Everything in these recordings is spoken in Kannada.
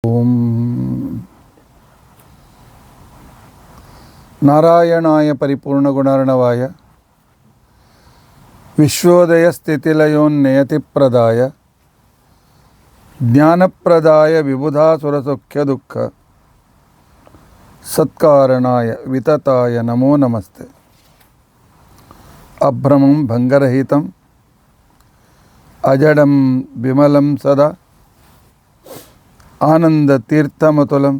ಓಂ ನಾರಾಯಣಾಯ ಪರಿಪೂರ್ಣಗುಣಾರ್ಣವಾಯ ವಿಶ್ವೋದಯ ಸ್ಥಿತಿಲಯೋನ್ನಿಯತಿಪ್ರದಾಯ ಜ್ಞಾನಪ್ರದಾಯ ವಿಬುಧಾಸುರಸೌಖ್ಯದುಃಖ ಸತ್ಕಾರಣಾಯ ವಿತತಾಯ ನಮೋ ನಮಸ್ತೆ. ಅಭ್ರಮಂ ಭಂಗರಹಿತಂ ಅಜಡಂ ವಿಮಲಂ ಸದಾ ಆನಂದತೀರ್ಥಮತುಲಂ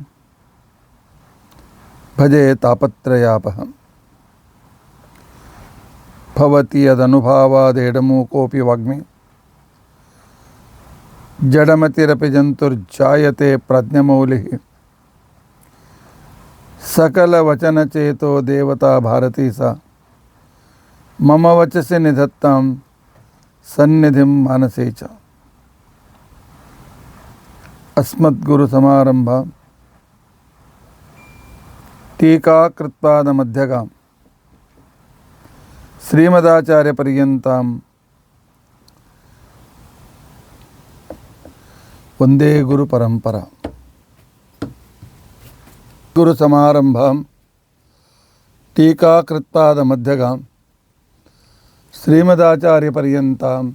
ಭಜೆ ತಾಪತ್ರಯಾಪಹಂ. ಭವತಿ ಯದನುಭಾವಾದೇಡಮೂಕೋಪಿ ವಾಗ್ಮಿ ಜಡಮತಿರಪಿ ಜಂತುರ್ಜಾಯತೆ ಪ್ರಜ್ಞಮೌಲಿಃ. ಸಕಲವಚನಚೇತೋ ದೇವತಾ ಭಾರತೀ ಸಾ ಮಮ ವಚಸಿ ನಿಧತ್ತಾಂ ಸನ್ನಿಧಿಂ ಮಾನಸೇ ಚ. ಅಸ್ಮದ್ಗುರುಸಮಾರಂಭ ಟೀಕಾಕೃತ್ಪಾದಮಧ್ಯಗಾಂ ಶ್ರೀಮದಾಚಾರ್ಯಪರ್ಯಂತಾಂ ವಂದೇ ಗುರುಪರಂಪರಾ. ಗುರುಸಮಾರಂಭಾಂ ಟೀಕಾಕೃತ್ಪಾದಮಧ್ಯಗಾಂ ಶ್ರೀಮದಾಚಾರ್ಯಪರ್ಯಂತಾಂ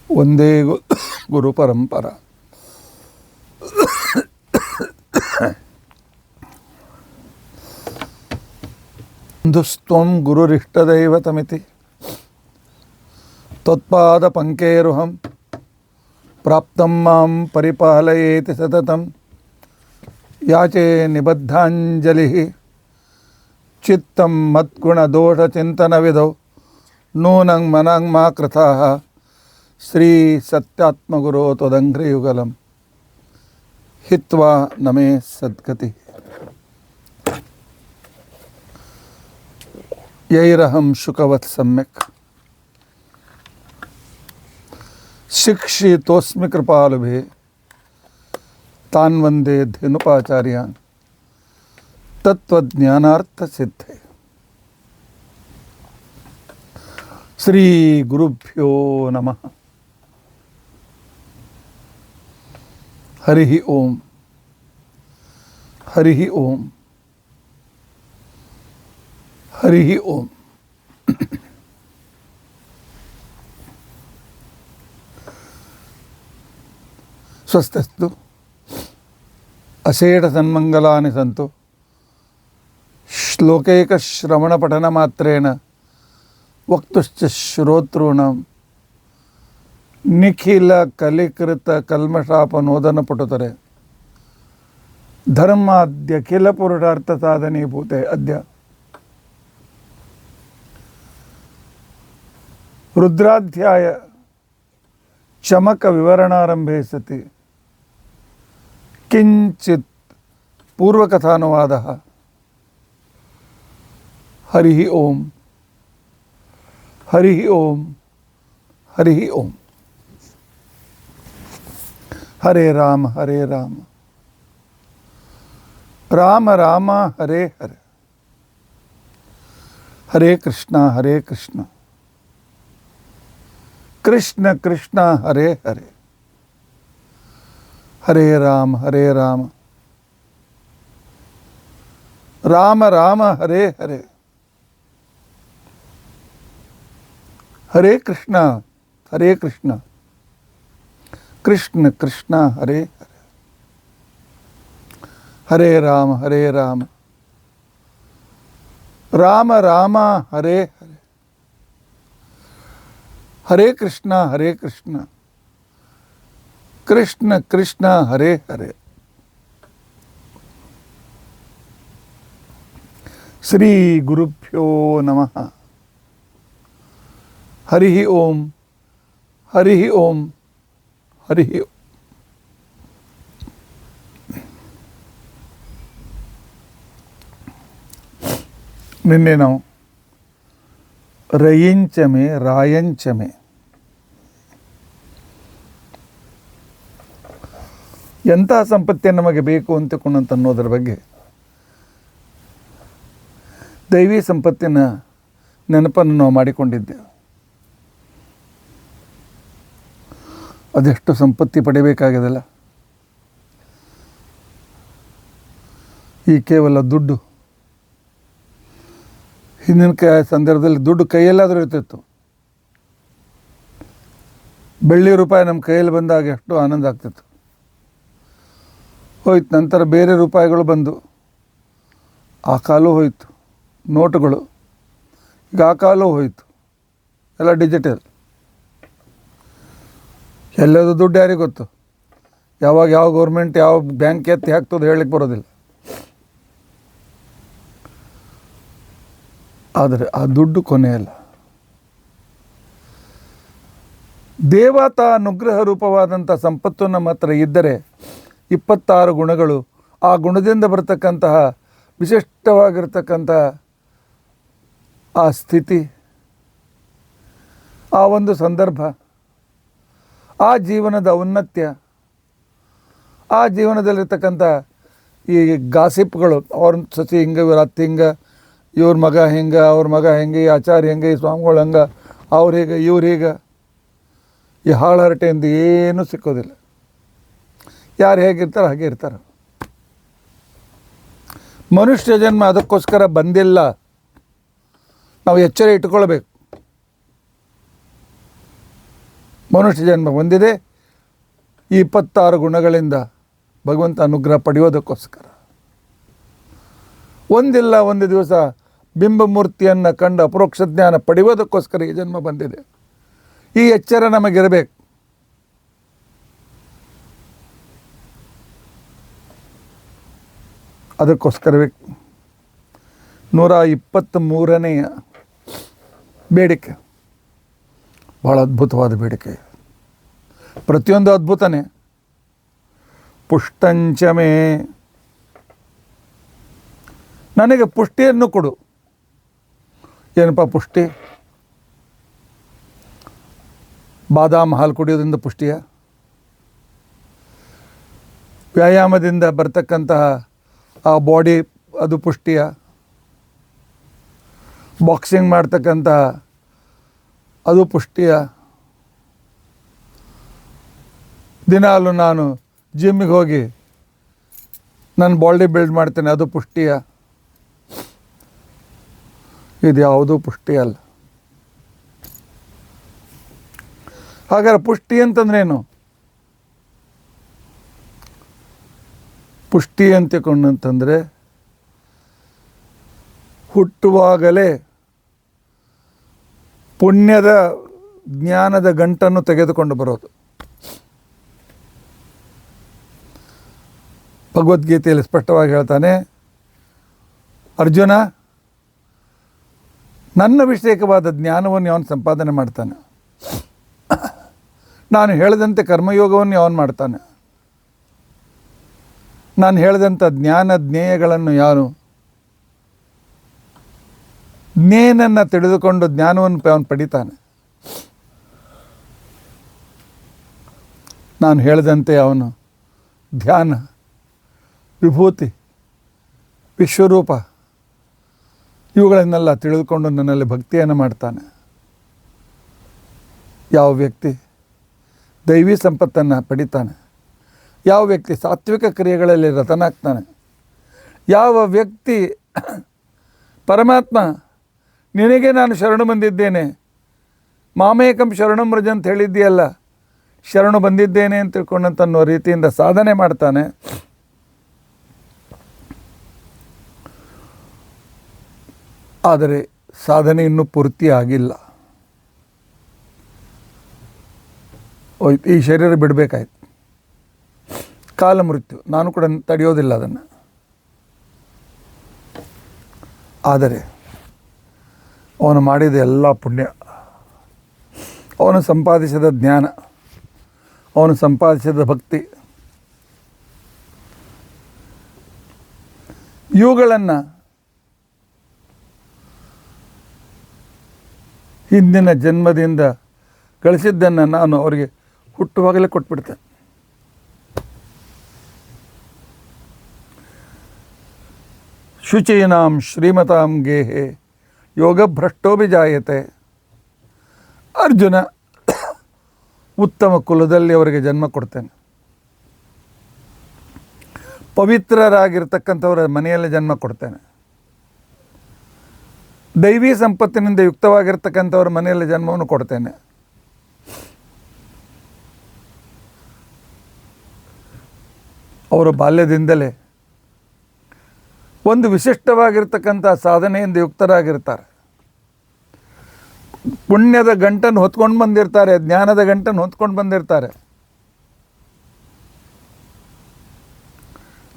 ವಂದೇ ಗುರುಪರಂಪರಾ. ಬಂಧುಸ್ತ್ವಂ ಗುರುರಿಷ್ಟದೈವತಮಿತಿ ತ್ವತ್ಪಾದಪಂಕೇರುಹಂ ಪ್ರಾಪ್ತಂ ಮಾಂ ಪರಿಪಾಲಯೇತಿ ಸತತಂ ಯಾಚೆ ನಿಬದ್ಧಾಂಜಲಿಃ. ಚಿತ್ತಂ ಮದ್ಗುಣದೋಷಚಿಂತನವಿಧೌ ನೂನಂ ಮನಂ ಮಾ ಕೃತಾಃ ಶ್ರೀ ಸತ್ಯಾತ್ಮಗುರೋ ತ್ವದಂಘ್ರಿಯುಗಲಂ ಹಿತ್ವಾ ನಮೇ ಸದ್ಗತಿ. ಯೈರಹಂ ಶುಕವತ್ ಸಮ್ಯಕ್ ಶಿಕ್ಷಿತೋಸ್ಮಿ ಕೃಪಾಲುಭೇ ತಾನ್ ವಂದೇ ಧೇನುಪಾಚಾರ್ಯಾನ್ ತತ್ವಜ್ಞಾನಾರ್ಥಸಿದ್ಧೇ. ಶ್ರೀ ಗುರುಭ್ಯೋ ನಮಃ. ಹರಿ ಓಂ ಹರಿ ಓಂ ಹರಿ ಓಂ. ಸ್ವಸ್ಥಸ್ತು ಅಶೇಷ ಸನ್ಮಂಗಲಾನಿ ಸಂತು. ಶ್ಲೋಕೈಕ ಶ್ರವಣಪಠನ ಮಾತ್ರೇಣ ವಕ್ತುಶ್ಚ ಶ್ರೋತॄಣಾಂ ನಿಖಿಲ ಕಲಿಕೃತ ಕಲ್ಮಷಾಪನೋದನ ಪಟುತರೆ ಧರ್ಮಾದ್ಯಖಿಲ ಪುರುಷಾರ್ಥ ಸಾಧನೀಭೂತೆ ಅದ್ಯ ರುದ್ರಾಧ್ಯಾಯ ಚಮಕ ವಿವರಣಾರಂಭೆ ಸತಿ ಕಿಂಚಿತ್ ಪೂರ್ವಕಥಾನುವಾದಃ. ಹರಿ ಓಂ ಹರಿ ಓಂ ಹರಿ ಓಂ. ಹರೇ ರಾಮ ಹರೇ ರಾಮ ರಾಮ ರಾಮ ಹರೇ ಹರೇ. ಹರೇ ಕೃಷ್ಣ ಕೃಷ್ಣ ಕೃಷ್ಣ ಹರೇ ಹರೇ. ಹರೇ ರಾಮ ರಾಮ ರಾಮ ಹರೇ ಹರೇ. ಹರೇ ಕೃಷ್ಣ ಕೃಷ್ಣ ಕೃಷ್ಣ ಹರೇ ಹರೇ. ಹರೇ ರಾಮ ರಾಮ ರಾಮ ಹರೇ ಹರೇ. ಹರೇ ಕೃಷ್ಣ ಕೃಷ್ಣ ಕೃಷ್ಣ ಹರೇ ಹರೇ. ಶ್ರೀ ಗುರುಭ್ಯೋ ನಮಃ. ಹರಿ ಓಂ ಹರಿ ಓಂ ಹರಿ ಓಂ. ನಿನ್ನೆ ನಾವು ರಯಿಂಚಮೆ ರಾಯಂಚಮೆ ಎಂತಹ ಸಂಪತ್ತಿ ನಮಗೆ ಬೇಕು ಅಂತಕೊಂಡಂತ ಅನ್ನೋದ್ರ ಬಗ್ಗೆ ದೈವಿ ಸಂಪತ್ತಿನ ನೆನಪನ್ನು ನಾವು ಮಾಡಿಕೊಂಡಿದ್ದೇವೆ. ಅದೆಷ್ಟು ಸಂಪತ್ತಿ ಪಡಿಬೇಕಾಗಿದೆಲ್ಲ. ಈ ಕೇವಲ ದುಡ್ಡು. ಹಿಂದಿನ ಸಂದರ್ಭದಲ್ಲಿ ದುಡ್ಡು ಕೈಯಲ್ಲಾದರೂ ಇರ್ತಿತ್ತು. ಬೆಳ್ಳಿ ರೂಪಾಯಿ ನಮ್ಮ ಕೈಯಲ್ಲಿ ಬಂದಾಗ ಎಷ್ಟು ಆನಂದ ಆಗ್ತಿತ್ತು. ಹೋಯ್ತು. ನಂತರ ಬೇರೆ ರೂಪಾಯಿಗಳು ಬಂದು ಆ ಕಾಲೂ ಹೋಯಿತು. ನೋಟುಗಳು ಈಗ ಆ ಕಾಲೂ ಹೋಯಿತು. ಎಲ್ಲ ಡಿಜಿಟಲ್. ಎಲ್ಲದು ದುಡ್ಡು ಯಾರಿಗೆ ಗೊತ್ತು? ಯಾವಾಗ ಯಾವ ಗೌರ್ಮೆಂಟ್ ಯಾವ ಬ್ಯಾಂಕ್ ಎತ್ತಿ ಹಾಕ್ತದೆ ಹೇಳಲಿಕ್ಕೆ ಬರೋದಿಲ್ಲ. ಆದರೆ ಆ ದುಡ್ಡು ಕೊನೆಯಲ್ಲ. ದೇವತಾ ಅನುಗ್ರಹ ರೂಪವಾದಂಥ ಸಂಪತ್ತು ನಮ್ಮ ಹತ್ರ ಇದ್ದರೆ 26 ಗುಣಗಳು, ಆ ಗುಣದಿಂದ ಬರತಕ್ಕಂತಹ ವಿಶಿಷ್ಟವಾಗಿರ್ತಕ್ಕಂಥ ಆ ಸ್ಥಿತಿ, ಆ ಒಂದು ಸಂದರ್ಭ, ಆ ಜೀವನದ ಔನ್ನತ್ಯ, ಆ ಜೀವನದಲ್ಲಿರ್ತಕ್ಕಂಥ ಈ ಗಾಸಿಪ್ಗಳು, ಅವ್ರ ಸಸಿ ಹಿಂಗೆ, ಇವ್ರ ಅತ್ತೆ ಹಿಂಗೆ, ಇವ್ರ ಮಗ ಹಿಂಗೆ, ಅವ್ರ ಮಗ ಹೆಂಗೆ, ಈ ಆಚಾರ್ಯ ಹೆಂಗೆ, ಈ ಸ್ವಾಮಿಗಳು ಹಂಗೆ, ಅವ್ರು ಹೀಗೆ, ಇವ್ರು ಹೀಗೆ, ಈ ಹಾಳು ಹರಟೆಯಿಂದ ಏನೂ ಸಿಕ್ಕೋದಿಲ್ಲ. ಯಾರು ಹೇಗಿರ್ತಾರೆ ಹಾಗೆ ಇರ್ತಾರೆ. ಮನುಷ್ಯ ಜನ್ಮ ಅದಕ್ಕೋಸ್ಕರ ಬಂದಿಲ್ಲ. ನಾವು ಎಚ್ಚರ ಇಟ್ಕೊಳ್ಬೇಕು. ಮನುಷ್ಯ ಜನ್ಮ ಬಂದಿದೆ ಈ 26 ಗುಣಗಳಿಂದ ಭಗವಂತ ಅನುಗ್ರಹ ಪಡೆಯೋದಕ್ಕೋಸ್ಕರ. ಒಂದಿಲ್ಲ ಒಂದು ದಿವಸ ಬಿಂಬಮೂರ್ತಿಯನ್ನು ಕಂಡು ಅಪರೋಕ್ಷ ಜ್ಞಾನ ಪಡೆಯೋದಕ್ಕೋಸ್ಕರ ಈ ಜನ್ಮ ಬಂದಿದೆ. ಈ ಎಚ್ಚರ ನಮಗಿರಬೇಕು. ಅದಕ್ಕೋಸ್ಕರವೇ 123ನೆಯ ಬೇಡಿಕೆ ಭಾಳ ಅದ್ಭುತವಾದ ಬೇಡಿಕೆ. ಪ್ರತಿಯೊಂದು ಅದ್ಭುತನೇ. ಪುಷ್ಟಂಚಮೇ, ನನಗೆ ಪುಷ್ಟಿಯನ್ನು ಕೊಡು. ಏನಪ್ಪ ಪುಷ್ಟಿ? ಬಾದಾಮ್ ಹಾಲು ಕುಡಿಯೋದ್ರಿಂದ ಪುಷ್ಟಿಯ? ವ್ಯಾಯಾಮದಿಂದ ಬರ್ತಕ್ಕಂತಹ ಆ ಬಾಡಿ ಅದು ಪುಷ್ಟಿಯ? ಬಾಕ್ಸಿಂಗ್ ಮಾಡ್ತಕ್ಕಂತಹ ಅದು ಪುಷ್ಟಿಯ? ದಿನಾಲು ನಾನು ಜಿಮ್ಮಿಗೆ ಹೋಗಿ ನನ್ನ ಬಾಡಿ ಬಿಲ್ಡ್ ಮಾಡ್ತೇನೆ, ಅದು ಪುಷ್ಟಿಯ? ಇದು ಯಾವುದೂ ಪುಷ್ಟಿ ಅಲ್ಲ. ಹಾಗಾದ್ರೆ ಪುಷ್ಟಿ ಅಂತಂದ್ರೇನು? ಪುಷ್ಟಿ ಅಂತಕೊಂಡಂತಂದರೆ ಹುಟ್ಟುವಾಗಲೇ ಪುಣ್ಯದ ಜ್ಞಾನದ ಗಂಟನ್ನು ತೆಗೆದುಕೊಂಡು ಬರೋದು. ಭಗವದ್ಗೀತೆಯಲ್ಲಿ ಸ್ಪಷ್ಟವಾಗಿ ಹೇಳ್ತಾನೆ, ಅರ್ಜುನ, ನನ್ನ ವಿಷಯಕವಾದ ಜ್ಞಾನವನ್ನು ಅವನು ಸಂಪಾದನೆ ಮಾಡ್ತಾನೆ. ನಾನು ಹೇಳಿದಂತೆ ಕರ್ಮಯೋಗವನ್ನು ಅವನು ಮಾಡ್ತಾನೆ. ನಾನು ಹೇಳಿದಂಥ ಜ್ಞಾನ ಜ್ಞೇಯಗಳನ್ನು ಯಾರು ಜ್ಞೇಯನನ್ನು ತಿಳಿದುಕೊಂಡು ಜ್ಞಾನವನ್ನು ಅವನು ಪಡಿತಾನೆ. ನಾನು ಹೇಳಿದಂತೆ ಅವನು ಧ್ಯಾನ, ವಿಭೂತಿ, ವಿಶ್ವರೂಪ ಇವುಗಳನ್ನೆಲ್ಲ ತಿಳಿದುಕೊಂಡು ನನ್ನಲ್ಲಿ ಭಕ್ತಿಯನ್ನು ಮಾಡ್ತಾನೆ. ಯಾವ ವ್ಯಕ್ತಿ ದೈವಿ ಸಂಪತ್ತನ್ನು ಪಡಿತಾನೆ, ಯಾವ ವ್ಯಕ್ತಿ ಸಾತ್ವಿಕ ಕ್ರಿಯೆಗಳಲ್ಲಿ ರತನಾಗ್ತಾನೆ, ಯಾವ ವ್ಯಕ್ತಿ ಪರಮಾತ್ಮ ನಿನಗೆ ನಾನು ಶರಣು ಬಂದಿದ್ದೇನೆ, ಮಾಮೇಕಂ ಶರಣಂ ವ್ರಜ ಅಂತ ಹೇಳಿದ್ದೀಯಲ್ಲ, ಶರಣು ಬಂದಿದ್ದೇನೆ ಅಂತ ತಿಳ್ಕೊಂಡಂತನ್ನೋ ರೀತಿಯಿಂದ ಸಾಧನೆ ಮಾಡ್ತಾನೆ. ಆದರೆ ಸಾಧನೆ ಇನ್ನೂ ಪೂರ್ತಿ ಆಗಿಲ್ಲ. ಈ ಶರೀರ ಬಿಡಬೇಕಾಯ್ತು. ಕಾಲ ಮೃತ್ಯು, ನಾನು ಕೂಡ ತಡೆಯೋದಿಲ್ಲ ಅದನ್ನು. ಆದರೆ ಅವನು ಮಾಡಿದ ಎಲ್ಲ ಪುಣ್ಯ, ಅವನು ಸಂಪಾದಿಸಿದ ಜ್ಞಾನ, ಅವನು ಸಂಪಾದಿಸಿದ ಭಕ್ತಿ, ಇವುಗಳನ್ನು ಹಿಂದಿನ ಜನ್ಮದಿಂದ ಗಳಿಸಿದ್ದನ್ನು ನಾನು ಅವರಿಗೆ ಹುಟ್ಟುವಾಗಲೇ ಕೊಟ್ಬಿಡ್ತೇನೆ. ಶುಚೀನಾಂ ಶ್ರೀಮತಾಂ ಗೇಹೆ ಯೋಗಭ್ರಷ್ಟೋಭಿಜಾಯತೆ. ಅರ್ಜುನ, ಉತ್ತಮ ಕುಲದಲ್ಲಿ ಅವರಿಗೆ ಜನ್ಮ ಕೊಡ್ತೇನೆ. ಪವಿತ್ರರಾಗಿರ್ತಕ್ಕಂಥವರ ಮನೆಯಲ್ಲಿ ಜನ್ಮ ಕೊಡ್ತೇನೆ. ದೈವಿ ಸಂಪತ್ತಿನಿಂದ ಯುಕ್ತವಾಗಿರ್ತಕ್ಕಂಥವ್ರ ಮನೆಯಲ್ಲಿ ಜನ್ಮವನ್ನು ಕೊಡ್ತೇನೆ. ಅವರು ಬಾಲ್ಯದಿಂದಲೇ ಒಂದು ವಿಶಿಷ್ಟವಾಗಿರ್ತಕ್ಕಂಥ ಸಾಧನೆಯಿಂದ ಯುಕ್ತರಾಗಿರ್ತಾರೆ. ಪುಣ್ಯದ ಗಂಟನ್ನು ಹೊತ್ಕೊಂಡು ಬಂದಿರ್ತಾರೆ, ಜ್ಞಾನದ ಗಂಟನ್ನು ಹೊತ್ಕೊಂಡು ಬಂದಿರ್ತಾರೆ.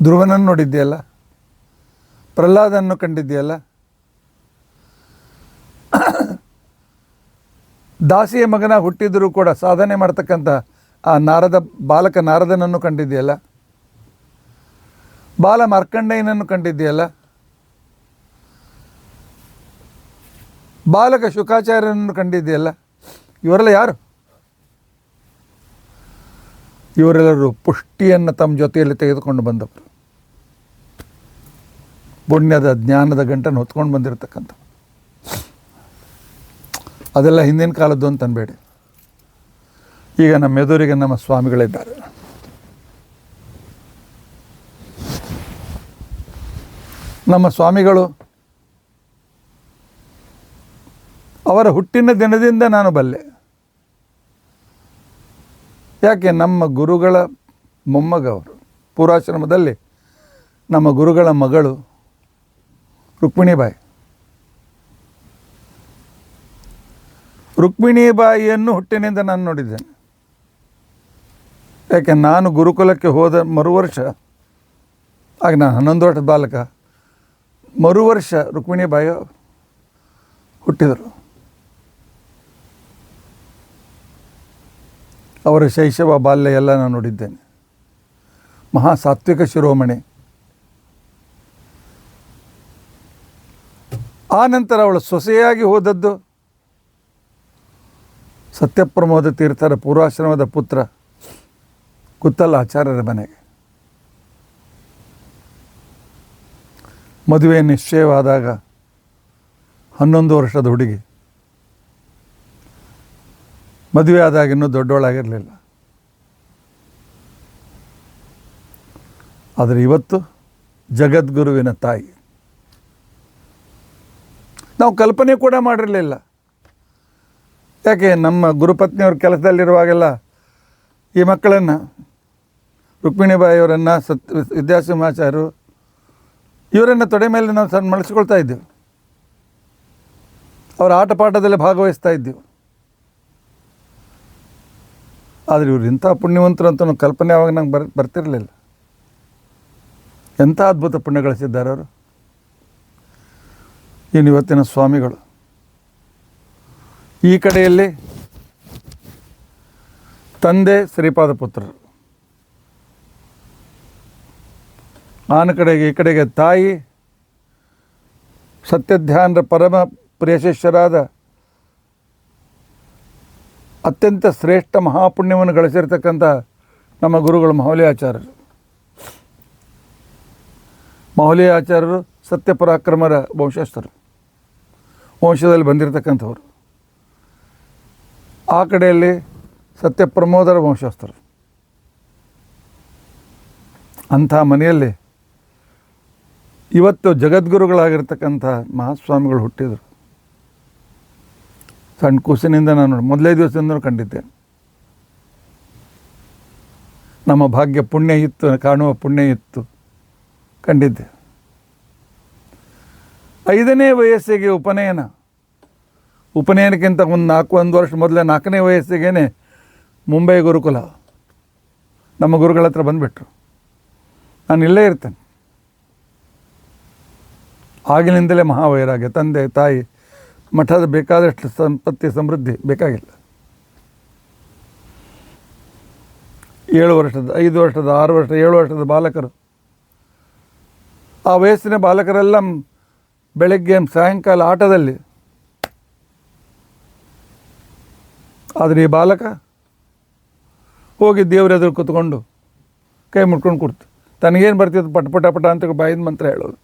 ಧ್ರುವನನ್ನು ನೋಡಿದ್ದೀಯಲ್ಲ, ಪ್ರಹ್ಲಾದನ್ನು ಕಂಡಿದ್ದೀಯಲ್ಲ, ದಾಸಿಯ ಮಗನ ಹುಟ್ಟಿದರೂ ಕೂಡ ಸಾಧನೆ ಮಾಡ್ತಕ್ಕಂಥ ಆ ಬಾಲಕ ನಾರದನನ್ನು ಕಂಡಿದ್ದೀಯಲ್ಲ, ಬಾಲ ಮಾರ್ಕಂಡೇಯನನ್ನು ಕಂಡಿದ್ದೀಯಲ್ಲ, ಬಾಲಕ ಶುಕಾಚಾರ್ಯನನ್ನು ಕಂಡಿದ್ದೀಯಲ್ಲ. ಇವರೆಲ್ಲ ಯಾರು? ಇವರೆಲ್ಲರೂ ಪುಷ್ಟಿಯನ್ನು ತಮ್ಮ ಜೊತೆಯಲ್ಲಿ ತೆಗೆದುಕೊಂಡು ಬಂದವರು, ಪುಣ್ಯದ ಜ್ಞಾನದ ಗಂಟನ್ನು ಹೊತ್ಕೊಂಡು ಬಂದಿರತಕ್ಕಂಥ. ಅದೆಲ್ಲ ಹಿಂದಿನ ಕಾಲದ್ದು ಅಂತ ಅನ್ಬೇಡಿ. ಈಗ ನಮ್ಮ ಎದುರಿಗೆ ನಮ್ಮ ಸ್ವಾಮಿಗಳಿದ್ದಾರೆ. ನಮ್ಮ ಸ್ವಾಮಿಗಳು ಅವರ ಹುಟ್ಟಿನ ದಿನದಿಂದ ನಾನು ಬಲ್ಲೆ. ಯಾಕೆ? ನಮ್ಮ ಗುರುಗಳ ಮೊಮ್ಮಗ ಅವರು. ಪೂರ್ವಾಶ್ರಮದಲ್ಲಿ ನಮ್ಮ ಗುರುಗಳ ಮಗಳು ರುಕ್ಮಿಣಿಬಾಯಿ. ರುಕ್ಮಿಣಿಬಾಯಿಯನ್ನು ಹುಟ್ಟಿನಿಂದ ನಾನು ನೋಡಿದ್ದೇನೆ. ಯಾಕೆ? ನಾನು ಗುರುಕುಲಕ್ಕೆ ಹೋದ ಮರುವರ್ಷ, ಆಗ ನಾನು 11 ವರ್ಷದ ಬಾಲಕ, ಮರುವರ್ಷ ರುಕ್ಮಿಣಿಬಾಯಿ ಹುಟ್ಟಿದರು. ಅವರ ಶೈಶವ ಬಾಲ್ಯ ಎಲ್ಲ ನಾನು ನೋಡಿದ್ದೇನೆ. ಮಹಾ ಸಾತ್ವಿಕ ಶಿರೋಮಣಿ. ಆ ನಂತರ ಅವಳು ಸೊಸೆಯಾಗಿ ಹೋದದ್ದು ಸತ್ಯಪ್ರಮೋದ ತೀರ್ಥರ ಪೂರ್ವಾಶ್ರಮದ ಪುತ್ರ ಕುತ್ತಲ ಆಚಾರ್ಯರ ಮನೆಗೆ. ಮದುವೆ ನಿಶ್ಚಯವಾದಾಗ 11 ವರ್ಷದ ಹುಡುಗಿ. ಮದುವೆ ಆದಾಗ ಇನ್ನೂ ದೊಡ್ಡವಳಾಗಿರಲಿಲ್ಲ. ಆದರೆ ಇವತ್ತು ಜಗದ್ಗುರುವಿನ ತಾಯಿ. ನಾವು ಕಲ್ಪನೆ ಕೂಡ ಮಾಡಿರಲಿಲ್ಲ. ಯಾಕೆ? ನಮ್ಮ ಗುರುಪತ್ನಿಯವ್ರ ಕೆಲಸದಲ್ಲಿರುವಾಗೆಲ್ಲ ಈ ಮಕ್ಕಳನ್ನು, ರುಕ್ಮಿಣಿಬಾಯಿಯವರನ್ನು, ವಿದ್ಯಾಸಿಂಹಾಚಾರ್ಯರು, ಇವರನ್ನು ತೊಡೆ ಮೇಲೆ ನಾವು ಮಳಿಸ್ಕೊಳ್ತಾ ಇದ್ದೆವು. ಅವರ ಆಟ ಪಾಠದಲ್ಲಿ ಭಾಗವಹಿಸ್ತಾ ಇದ್ದೆವು. ಆದರೆ ಇವರು ಇಂಥ ಪುಣ್ಯವಂತರು ಅಂತ ಕಲ್ಪನೆ ಆವಾಗ ನಂಗೆ ಬರ್ತಿರಲಿಲ್ಲ. ಎಂಥ ಅದ್ಭುತ ಪುಣ್ಯ ಗಳಿಸಿದ್ದಾರೆ ಅವರು. ಇನ್ನು ಇವತ್ತಿನ ಸ್ವಾಮಿಗಳು ಈ ಕಡೆಯಲ್ಲಿ ತಂದೆ ಶ್ರೀಪಾದ ಪುತ್ರರು, ಈ ಕಡೆಗೆ ತಾಯಿ ಸತ್ಯಧ್ಯಾನರ ಪರಮ ಪ್ರಿಯಶಿಷ್ಯರಾದ ಅತ್ಯಂತ ಶ್ರೇಷ್ಠ ಮಹಾಪುಣ್ಯವನ್ನು ಗಳಿಸಿರ್ತಕ್ಕಂಥ ನಮ್ಮ ಗುರುಗಳು ಮಾಹುಲಿ ಆಚಾರ್ಯರು. ಮಾಹುಲಿ ಆಚಾರ್ಯರು ಸತ್ಯಪರಾಕ್ರಮರ ವಂಶದಲ್ಲಿ ಬಂದಿರತಕ್ಕಂಥವ್ರು. ಆ ಕಡೆಯಲ್ಲಿ ಸತ್ಯಪ್ರಮೋದರ ವಂಶಸ್ಥರು. ಅಂಥ ಮನೆಯಲ್ಲಿ ಇವತ್ತು ಜಗದ್ಗುರುಗಳಾಗಿರ್ತಕ್ಕಂಥ ಮಹಾಸ್ವಾಮಿಗಳು ಹುಟ್ಟಿದರು. ಸಣ್ಣ ಕೂಸಿನಿಂದ ನಾನು ಮೊದಲೇ ದಿವಸದಿಂದ ಕಂಡಿದ್ದೇನೆ. ನಮ್ಮ ಭಾಗ್ಯ ಪುಣ್ಯ ಇತ್ತು, ಕಾಣುವ ಪುಣ್ಯ ಇತ್ತು, ಕಂಡಿದ್ದೆ. 5ನೇ ವಯಸ್ಸಿಗೆ ಉಪನಯನಕ್ಕಿಂತ ಒಂದು ವರ್ಷ ಮೊದಲೇ 4ನೇ ವಯಸ್ಸಿಗೆ ಮುಂಬೈ ಗುರುಕುಲ ನಮ್ಮ ಗುರುಗಳ ಹತ್ರ ಬಂದುಬಿಟ್ರು. ನಾನು ಇಲ್ಲೇ ಇರ್ತೇನೆ. ಆಗಿನಿಂದಲೇ ಮಹಾವೈರಾಗ್ಯ. ತಂದೆ ತಾಯಿ ಮಠದ ಬೇಕಾದಷ್ಟು ಸಂಪತ್ತಿ ಸಮೃದ್ಧಿ ಬೇಕಾಗಿಲ್ಲ. 7 ವರ್ಷದ 5 ವರ್ಷದ 6 ವರ್ಷದ 7 ವರ್ಷದ ಬಾಲಕರು, ಆ ವಯಸ್ಸಿನ ಬಾಲಕರೆಲ್ಲ ಬೆಳಗ್ಗೆ ಸಾಯಂಕಾಲ ಆಟದಲ್ಲಿ. ಆದರೆ ಈ ಬಾಲಕ ಹೋಗಿ ದೇವ್ರ ಎದುರು ಕೂತ್ಕೊಂಡು ಕೈ ಮುಟ್ಕೊಂಡು ಕೂರ್ತು. ತನಗೇನು ಬರ್ತಿತ್ತು ಪಟ ಪಟ ಪಟ ಅಂತ ಬಾಯಿದ ಮಂತ್ರ ಹೇಳೋದು.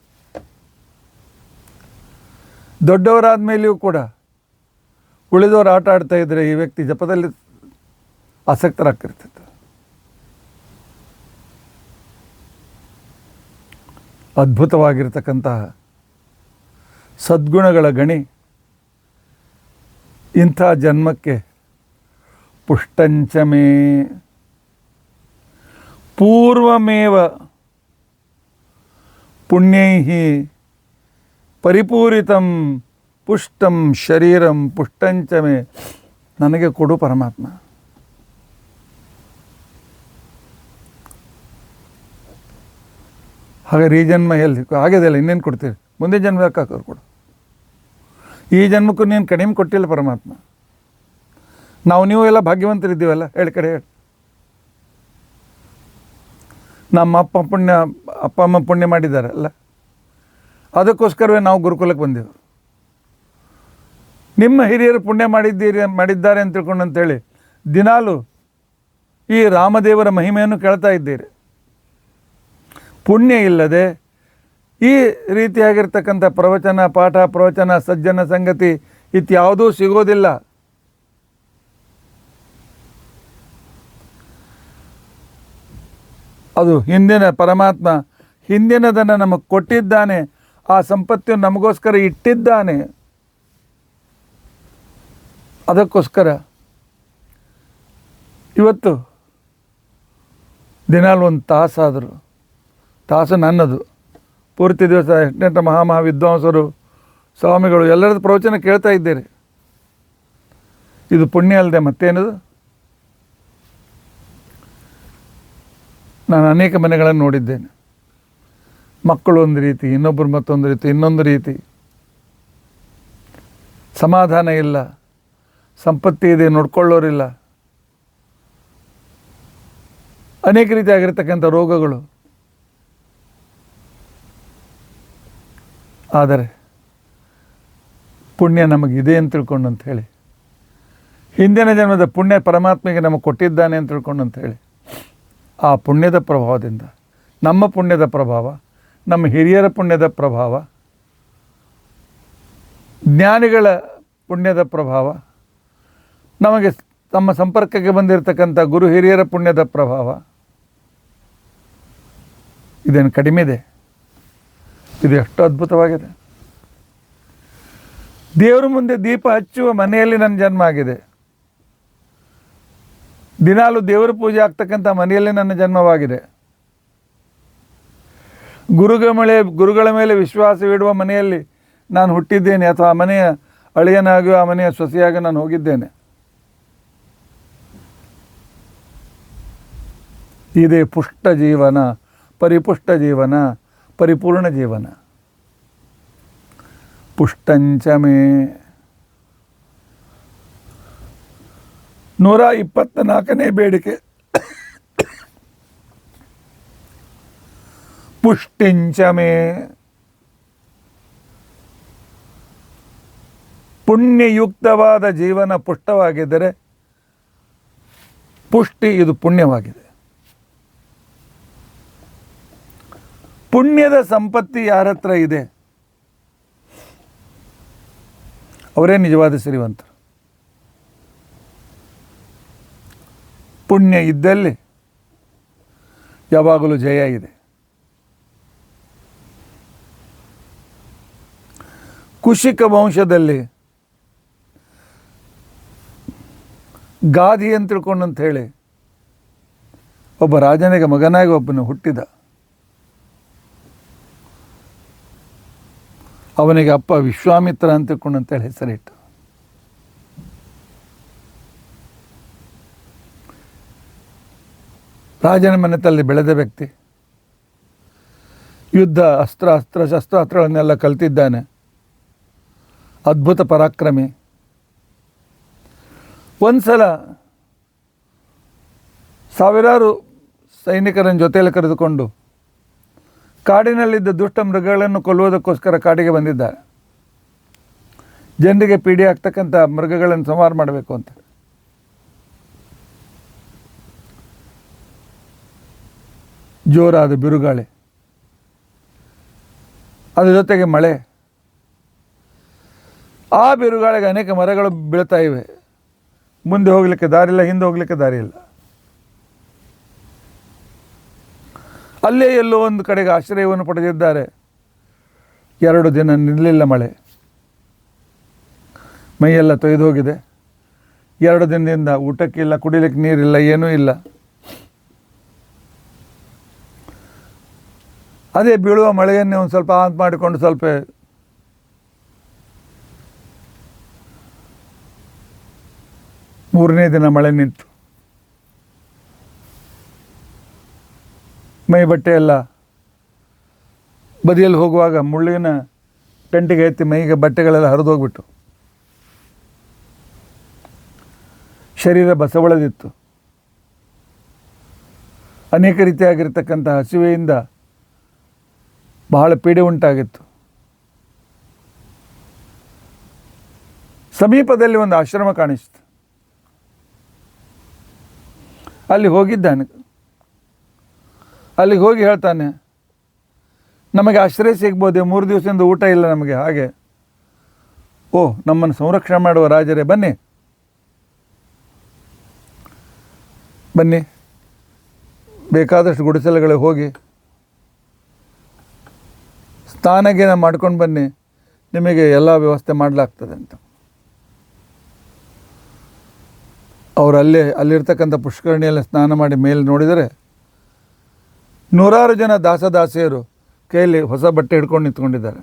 ದೊಡ್ಡವರಾದ ಮೇಲೆಯೂ ಕೂಡ ಉಳಿದವರು ಆಟ ಆಡ್ತಾ ಇದ್ದರೆ ಈ ವ್ಯಕ್ತಿ ಜಪದಲ್ಲಿ ಆಸಕ್ತರಾಗ್ತಿರ್ತಿತ್ತು. ಅದ್ಭುತವಾಗಿರ್ತಕ್ಕಂತಹ ಸದ್ಗುಣಗಳ ಗಣಿ ಇಂಥ ಜನ್ಮಕ್ಕೆ ಪುಷ್ಟಂಚಮೇ ಪೂರ್ವಮೇವ ಪುಣ್ಯೈಃ ಪರಿಪೂರಿತಂ ಪುಷ್ಟಂ ಶರೀರಂ ಪುಷ್ಟಂಚಮೇ ನನಗೆ ಕೊಡು ಪರಮಾತ್ಮ. ಹಾಗಾದ್ರೆ ಈ ಜನ್ಮ ಎಲ್ಲಿ ಆಗಿದೆಯಲ್ಲ, ಇನ್ನೇನು ಕೊಡ್ತೀರಿ? ಮುಂದೆ ಜನ್ಮ ಯಾಕೆ ಕೊಡು? ಈ ಜನ್ಮಕ್ಕೂ ನೀನು ಕಡಿಮೆ ಕೊಟ್ಟಿಲ್ಲ ಪರಮಾತ್ಮ. ನೀವು ಎಲ್ಲ ಭಾಗ್ಯವಂತರಿದ್ದೀವಲ್ಲ, ಹೇಳಿ ಕಡೆ ಹೇಳಿ. ನಮ್ಮ ಅಪ್ಪ ಅಮ್ಮ ಪುಣ್ಯ ಮಾಡಿದ್ದಾರೆ ಅಲ್ಲ, ಅದಕ್ಕೋಸ್ಕರವೇ ನಾವು ಗುರುಕುಲಕ್ಕೆ ಬಂದೆವು. ನಿಮ್ಮ ಹಿರಿಯರು ಪುಣ್ಯ ಮಾಡಿದ್ದಾರೆ ಅಂತ ತಿಳ್ಕೊಂಡು ಅಂತೇಳಿ ದಿನಾಲು ಈ ರಾಮದೇವರ ಮಹಿಮೆಯನ್ನು ಕೇಳ್ತಾ ಇದ್ದೀರಿ. ಪುಣ್ಯ ಇಲ್ಲದೆ ಈ ರೀತಿಯಾಗಿರ್ತಕ್ಕಂಥ ಪ್ರವಚನ, ಪಾಠ, ಪ್ರವಚನ, ಸಜ್ಜನ ಸಂಗತಿ ಇತ್ಯಾವುದೂ ಸಿಗೋದಿಲ್ಲ. ಅದು ಹಿಂದಿನ ಪರಮಾತ್ಮ ಹಿಂದಿನದನ್ನು ನಮಗೆ ಕೊಟ್ಟಿದ್ದಾನೆ. ಆ ಸಂಪತ್ತು ನಮಗೋಸ್ಕರ ಇಟ್ಟಿದ್ದಾನೆ. ಅದಕ್ಕೋಸ್ಕರ ಇವತ್ತು ದಿನಾಲು ಒಂದು ತಾಸಾದರು, ತಾಸು ನನ್ನದು, ಪೂರ್ತಿ ದಿವಸ ಎಷ್ಟೆಂಟ ವಿದ್ವಾಂಸರು, ಸ್ವಾಮಿಗಳು ಎಲ್ಲರದ್ದು ಪ್ರವಚನ ಕೇಳ್ತಾ ಇದ್ದೀರಿ. ಇದು ಪುಣ್ಯ ಅಲ್ಲದೆ ಮತ್ತೇನದು? ನಾನು ಅನೇಕ ಮನೆಗಳನ್ನು ನೋಡಿದ್ದೇನೆ. ಮಕ್ಕಳು ಒಂದು ರೀತಿ, ಇನ್ನೊಬ್ಬರು ಮತ್ತೊಂದು ರೀತಿ, ಇನ್ನೊಂದು ರೀತಿ. ಸಮಾಧಾನ ಇಲ್ಲ, ಸಂಪತ್ತಿ ಇದೆ, ನೋಡ್ಕೊಳ್ಳೋರಿಲ್ಲ. ಅನೇಕ ರೀತಿಯಾಗಿರ್ತಕ್ಕಂಥ ರೋಗಗಳು. ಆದರೆ ಪುಣ್ಯ ನಮಗಿದೆ ಅಂತ ತಿಳ್ಕೊಂಡು ಅಂತ ಹೇಳಿ, ಹಿಂದಿನ ಜನ್ಮದ ಪುಣ್ಯ ಪರಮಾತ್ಮೆಗೆ ನಮಗೆ ಕೊಟ್ಟಿದ್ದಾನೆ ಅಂತ ತಿಳ್ಕೊಂಡು ಅಂತ ಹೇಳಿ, ಆ ಪುಣ್ಯದ ಪ್ರಭಾವದಿಂದ, ನಮ್ಮ ಪುಣ್ಯದ ಪ್ರಭಾವ, ನಮ್ಮ ಹಿರಿಯರ ಪುಣ್ಯದ ಪ್ರಭಾವ, ಜ್ಞಾನಿಗಳ ಪುಣ್ಯದ ಪ್ರಭಾವ, ನಮಗೆ ತಮ್ಮ ಸಂಪರ್ಕಕ್ಕೆ ಬಂದಿರತಕ್ಕಂಥ ಗುರು ಹಿರಿಯರ ಪುಣ್ಯದ ಪ್ರಭಾವ, ಇದೇನು ಕಡಿಮೆ ಇದೆ? ಇದು ಎಷ್ಟು ಅದ್ಭುತವಾಗಿದೆ. ದೇವರ ಮುಂದೆ ದೀಪ ಹಚ್ಚುವ ಮನೆಯಲ್ಲಿ ನನ್ನ ಜನ್ಮ ಆಗಿದೆ. ದಿನಾಲು ದೇವರ ಪೂಜೆ ಆಗ್ತಕ್ಕಂಥ ಮನೆಯಲ್ಲಿ ನನ್ನ ಜನ್ಮವಾಗಿದೆ. ಗುರುಗಳ ಮೇಲೆ ವಿಶ್ವಾಸವಿಡುವ ಮನೆಯಲ್ಲಿ ನಾನು ಹುಟ್ಟಿದ್ದೇನೆ, ಅಥವಾ ಆ ಮನೆಯ ಅಳಿಯನಾಗಿಯೋ ಆ ಮನೆಯ ಸೊಸೆಯಾಗಿ ನಾನು ಹೋಗಿದ್ದೇನೆ. ಇದೇ ಪುಷ್ಟ ಜೀವನ, ಪರಿಪುಷ್ಟ ಜೀವನ, ಪರಿಪೂರ್ಣ ಜೀವನ. ಪುಷ್ಟಂಚಮೇ 124ನೇ ಬೇಡಿಕೆ. ಪುಷ್ಟಿಂಚಮೇ ಪುಣ್ಯಯುಕ್ತವಾದ ಜೀವನ ಪುಷ್ಟವಾಗಿದ್ದರೆ ಪುಷ್ಟಿ, ಇದು ಪುಣ್ಯವಾಗಿದೆ. ಪುಣ್ಯದ ಸಂಪತ್ತಿ ಯಾರ ಹತ್ರ ಇದೆ ಅವರೇ ನಿಜವಾದ ಶ್ರೀವಂತರು. ಪುಣ್ಯ ಇದ್ದಲ್ಲಿ ಯಾವಾಗಲೂ ಜಯ ಇದೆ. ಕುಶಿಕ ವಂಶದಲ್ಲಿ ಗಾದಿ ಅಂತ ತಿಳ್ಕೊಂಡು ಅಂತ ಹೇಳಿ ಒಬ್ಬ ರಾಜನಿಗೆ ಮಗನಾಗಿ ಒಬ್ಬನು ಹುಟ್ಟಿದ. ಅವನಿಗೆ ಅಪ್ಪ ವಿಶ್ವಾಮಿತ್ರ ಅಂತ ತಿಳ್ಕೊಂಡು ಅಂತೇಳಿ ಹೆಸರಿಟ್ಟು. ರಾಜನ ಮನೆತಲ್ಲಿ ಬೆಳೆದ ವ್ಯಕ್ತಿ, ಯುದ್ಧ ಶಸ್ತ್ರಾಸ್ತ್ರಗಳನ್ನೆಲ್ಲ ಕಲ್ತಿದ್ದಾನೆ. ಅದ್ಭುತ ಪರಾಕ್ರಮಿ. ಒಂದು ಸಲ ಸಾವಿರಾರು ಸೈನಿಕರನ್ನು ಜೊತೆಯಲ್ಲಿ ಕರೆದುಕೊಂಡು ಕಾಡಿನಲ್ಲಿದ್ದ ದುಷ್ಟ ಮೃಗಗಳನ್ನು ಕೊಲ್ಲುವುದಕ್ಕೋಸ್ಕರ ಕಾಡಿಗೆ ಬಂದಿದ್ದಾರೆ. ಜನರಿಗೆ ಪೀಡೆ ಆಗ್ತಕ್ಕಂಥ ಮೃಗಗಳನ್ನು ಸಂಹಾರ ಮಾಡಬೇಕು ಅಂತ. ಜೋರಾದ ಬಿರುಗಾಳಿ, ಅದರ ಜೊತೆಗೆ ಮಳೆ. ಆ ಬಿರುಗಾಳಿಗೆ ಅನೇಕ ಮರಗಳು ಬೀಳ್ತಾ ಇವೆ. ಮುಂದೆ ಹೋಗಲಿಕ್ಕೆ ದಾರಿ ಇಲ್ಲ, ಹಿಂದೆ ಹೋಗಲಿಕ್ಕೆ ದಾರಿ ಇಲ್ಲ. ಅಲ್ಲೇ ಎಲ್ಲೋ ಒಂದು ಕಡೆಗೆ ಆಶ್ರಯವನ್ನು ಪಡೆದಿದ್ದಾರೆ. 2 ದಿನ ನಿಲ್ಲಲಿಲ್ಲ ಮಳೆ, ಮೈಯೆಲ್ಲ ತೊಯ್ದು ಹೋಗಿದೆ. 2 ದಿನದಿಂದ ಊಟಕ್ಕಿಲ್ಲ, ಕುಡಿಲಿಕ್ಕೆ ನೀರಿಲ್ಲ, ಏನೂ ಇಲ್ಲ. ಅದೇ ಬೀಳುವ ಮಳೆಯನ್ನೇ ಒಂದು ಸ್ವಲ್ಪ ಆನ್ ಮಾಡಿಕೊಂಡು ಸ್ವಲ್ಪ ಮೂರನೇ ದಿನ ಮಳೆ ನಿಂತು ಮೈ ಬಟ್ಟೆ ಎಲ್ಲ ಬದಿಯಲ್ಲಿ ಹೋಗುವಾಗ ಮುಳ್ಳಿನ ಟೆಂಟಿಗೆ ಎತ್ತಿ ಮೈಗೆ ಬಟ್ಟೆಗಳೆಲ್ಲ ಹರಿದೋಗ್ಬಿಟ್ಟು ಶರೀರ ಬಸವಳದಿತ್ತು. ಅನೇಕ ರೀತಿಯಾಗಿರ್ತಕ್ಕಂಥ ಹಸಿವೆಯಿಂದ ಬಹಳ ಪೀಡೆ ಉಂಟಾಗಿತ್ತು. ಸಮೀಪದಲ್ಲಿ ಒಂದು ಆಶ್ರಮ ಕಾಣಿಸ್ತು. ಅಲ್ಲಿ ಹೋಗಿದ್ದಾನೆ. ಅಲ್ಲಿಗೆ ಹೋಗಿ ಹೇಳ್ತಾನೆ, ನಮಗೆ ಆಶ್ರಯ ಸಿಗ್ಬೋದೆ, 3 ದಿವಸದಿಂದ ಊಟ ಇಲ್ಲ ನಮಗೆ. ಹಾಗೆ, ಓ ನಮ್ಮನ್ನು ಸಂರಕ್ಷಣೆ ಮಾಡುವ ರಾಜರೇ, ಬನ್ನಿ ಬನ್ನಿ, ಬೇಕಾದಷ್ಟು ಗುಡಿಸಲುಗಳಿಗೆ ಹೋಗಿ ಸ್ನಾನಗೇನ ಮಾಡ್ಕೊಂಡು ಬನ್ನಿ, ನಿಮಗೆ ಎಲ್ಲ ವ್ಯವಸ್ಥೆ ಮಾಡಲಾಗ್ತದೆ ಅಂತ. ಅವರು ಅಲ್ಲಿರ್ತಕ್ಕಂಥ ಪುಷ್ಕರಣಿಯಲ್ಲಿ ಸ್ನಾನ ಮಾಡಿ ಮೇಲೆ ನೋಡಿದರೆ 100 ಜನ ದಾಸದಾಸಿಯರು ಕೈಯಲ್ಲಿ ಹೊಸ ಬಟ್ಟೆ ಹಿಡ್ಕೊಂಡು ನಿಂತ್ಕೊಂಡಿದ್ದಾರೆ.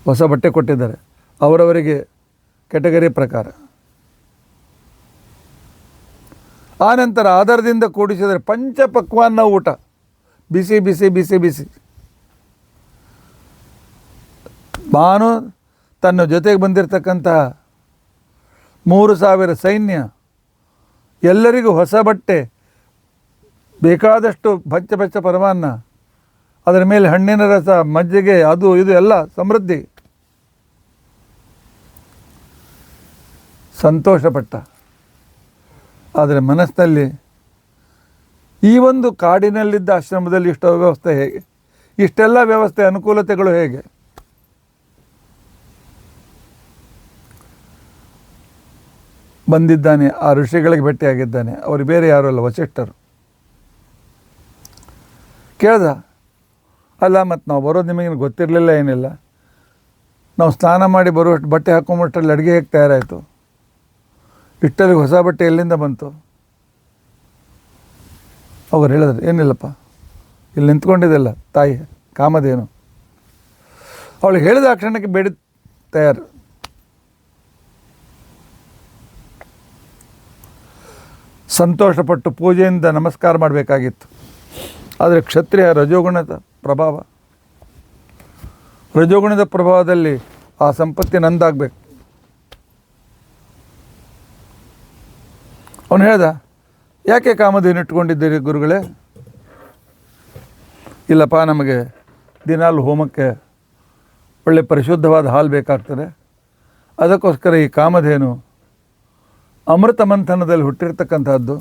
ಹೊಸ ಬಟ್ಟೆ ಕೊಟ್ಟಿದ್ದಾರೆ ಅವರವರಿಗೆ ಕೆಟಗರಿ ಪ್ರಕಾರ. ಆನಂತರ ಆಧಾರದಿಂದ ಕೂಡಿಸಿದರೆ ಪಂಚಪಕ್ವಾನ್ನ ಊಟ, ಬಿಸಿ ಬಿಸಿ ಬಿಸಿ ಬಿಸಿ. ಭಾನು ತನ್ನ ಜೊತೆಗೆ ಬಂದಿರತಕ್ಕಂತಹ 3,000 ಸೈನ್ಯ, ಎಲ್ಲರಿಗೂ ಹೊಸ ಬಟ್ಟೆ, ಬೇಕಾದಷ್ಟು ಬಚ್ಚ ಪರಮಾನ್ನ, ಅದರ ಮೇಲೆ ಹಣ್ಣಿನ ರಸ, ಮಜ್ಜಿಗೆ, ಅದು ಇದು ಎಲ್ಲ ಸಮೃದ್ಧಿ. ಸಂತೋಷಪಟ್ಟ. ಆದರೆ ಮನಸ್ಸಿನಲ್ಲಿ ಈ ಒಂದು ಕಾಡಿನಲ್ಲಿದ್ದ ಆಶ್ರಮದಲ್ಲಿ ಇಷ್ಟು ವ್ಯವಸ್ಥೆ ಹೇಗೆ, ಇಷ್ಟೆಲ್ಲ ವ್ಯವಸ್ಥೆ ಅನುಕೂಲತೆಗಳು ಹೇಗೆ? ಬಂದಿದ್ದಾನೆ, ಆ ಋಷಿಗಳಿಗೆ ಭೇಟಿಯಾಗಿದ್ದಾನೆ. ಅವರು ಬೇರೆ ಯಾರೂ ಅಲ್ಲ, ವಸಿಷ್ಠರು. ಕೇಳ್ದ, ಅಲ್ಲ ಮತ್ತು ನಾವು ಬರೋದು ನಿಮಗೇನು ಗೊತ್ತಿರಲಿಲ್ಲ, ಏನಿಲ್ಲ, ನಾವು ಸ್ನಾನ ಮಾಡಿ ಬರುವಷ್ಟು ಬಟ್ಟೆ ಹಾಕೊಂಬಷ್ಟರಲ್ಲಿ ಅಡುಗೆ ಹೇಗೆ ತಯಾರಾಯಿತು, ಇಷ್ಟಲ್ಲಿ ಹೊಸ ಬಟ್ಟೆ ಎಲ್ಲಿಂದ ಬಂತು? ಅವ್ರು ಹೇಳಿದ್ರು, ಏನಿಲ್ಲಪ್ಪ, ಇಲ್ಲಿ ನಿಂತ್ಕೊಂಡಿದ್ದೆಲ್ಲ ತಾಯಿ ಕಾಮಧೇನು. ಅವಳಿಗೆ ಹೇಳಿದ ಆ ಕ್ಷಣಕ್ಕೆ ಬೇಡಿ ತಯಾರು. ಸಂತೋಷಪಟ್ಟು ಪೂಜೆಯಿಂದ ನಮಸ್ಕಾರ ಮಾಡಬೇಕಾಗಿತ್ತು. ಆದರೆ ಕ್ಷತ್ರಿಯ ರಜೋಗುಣದ ಪ್ರಭಾವ, ರಜೋಗುಣದ ಪ್ರಭಾವದಲ್ಲಿ ಆ ಸಂಪತ್ತಿ ನಂದಾಗಬೇಕು. ಅವನು ಹೇಳ್ದ, ಯಾಕೆ ಕಾಮಧೇನು ಇಟ್ಕೊಂಡಿದ್ದೀರಿ ಗುರುಗಳೇ? ಇಲ್ಲಪ್ಪ, ನಮಗೆ ದಿನಾಲು ಹೋಮಕ್ಕೆ ಒಳ್ಳೆ ಪರಿಶುದ್ಧವಾದ ಹಾಲು ಬೇಕಾಗ್ತದೆ, ಅದಕ್ಕೋಸ್ಕರ ಈ ಕಾಮಧೇನು ಅಮೃತ ಮಂಥನದಲ್ಲಿ ಹುಟ್ಟಿರ್ತಕ್ಕಂಥದ್ದು,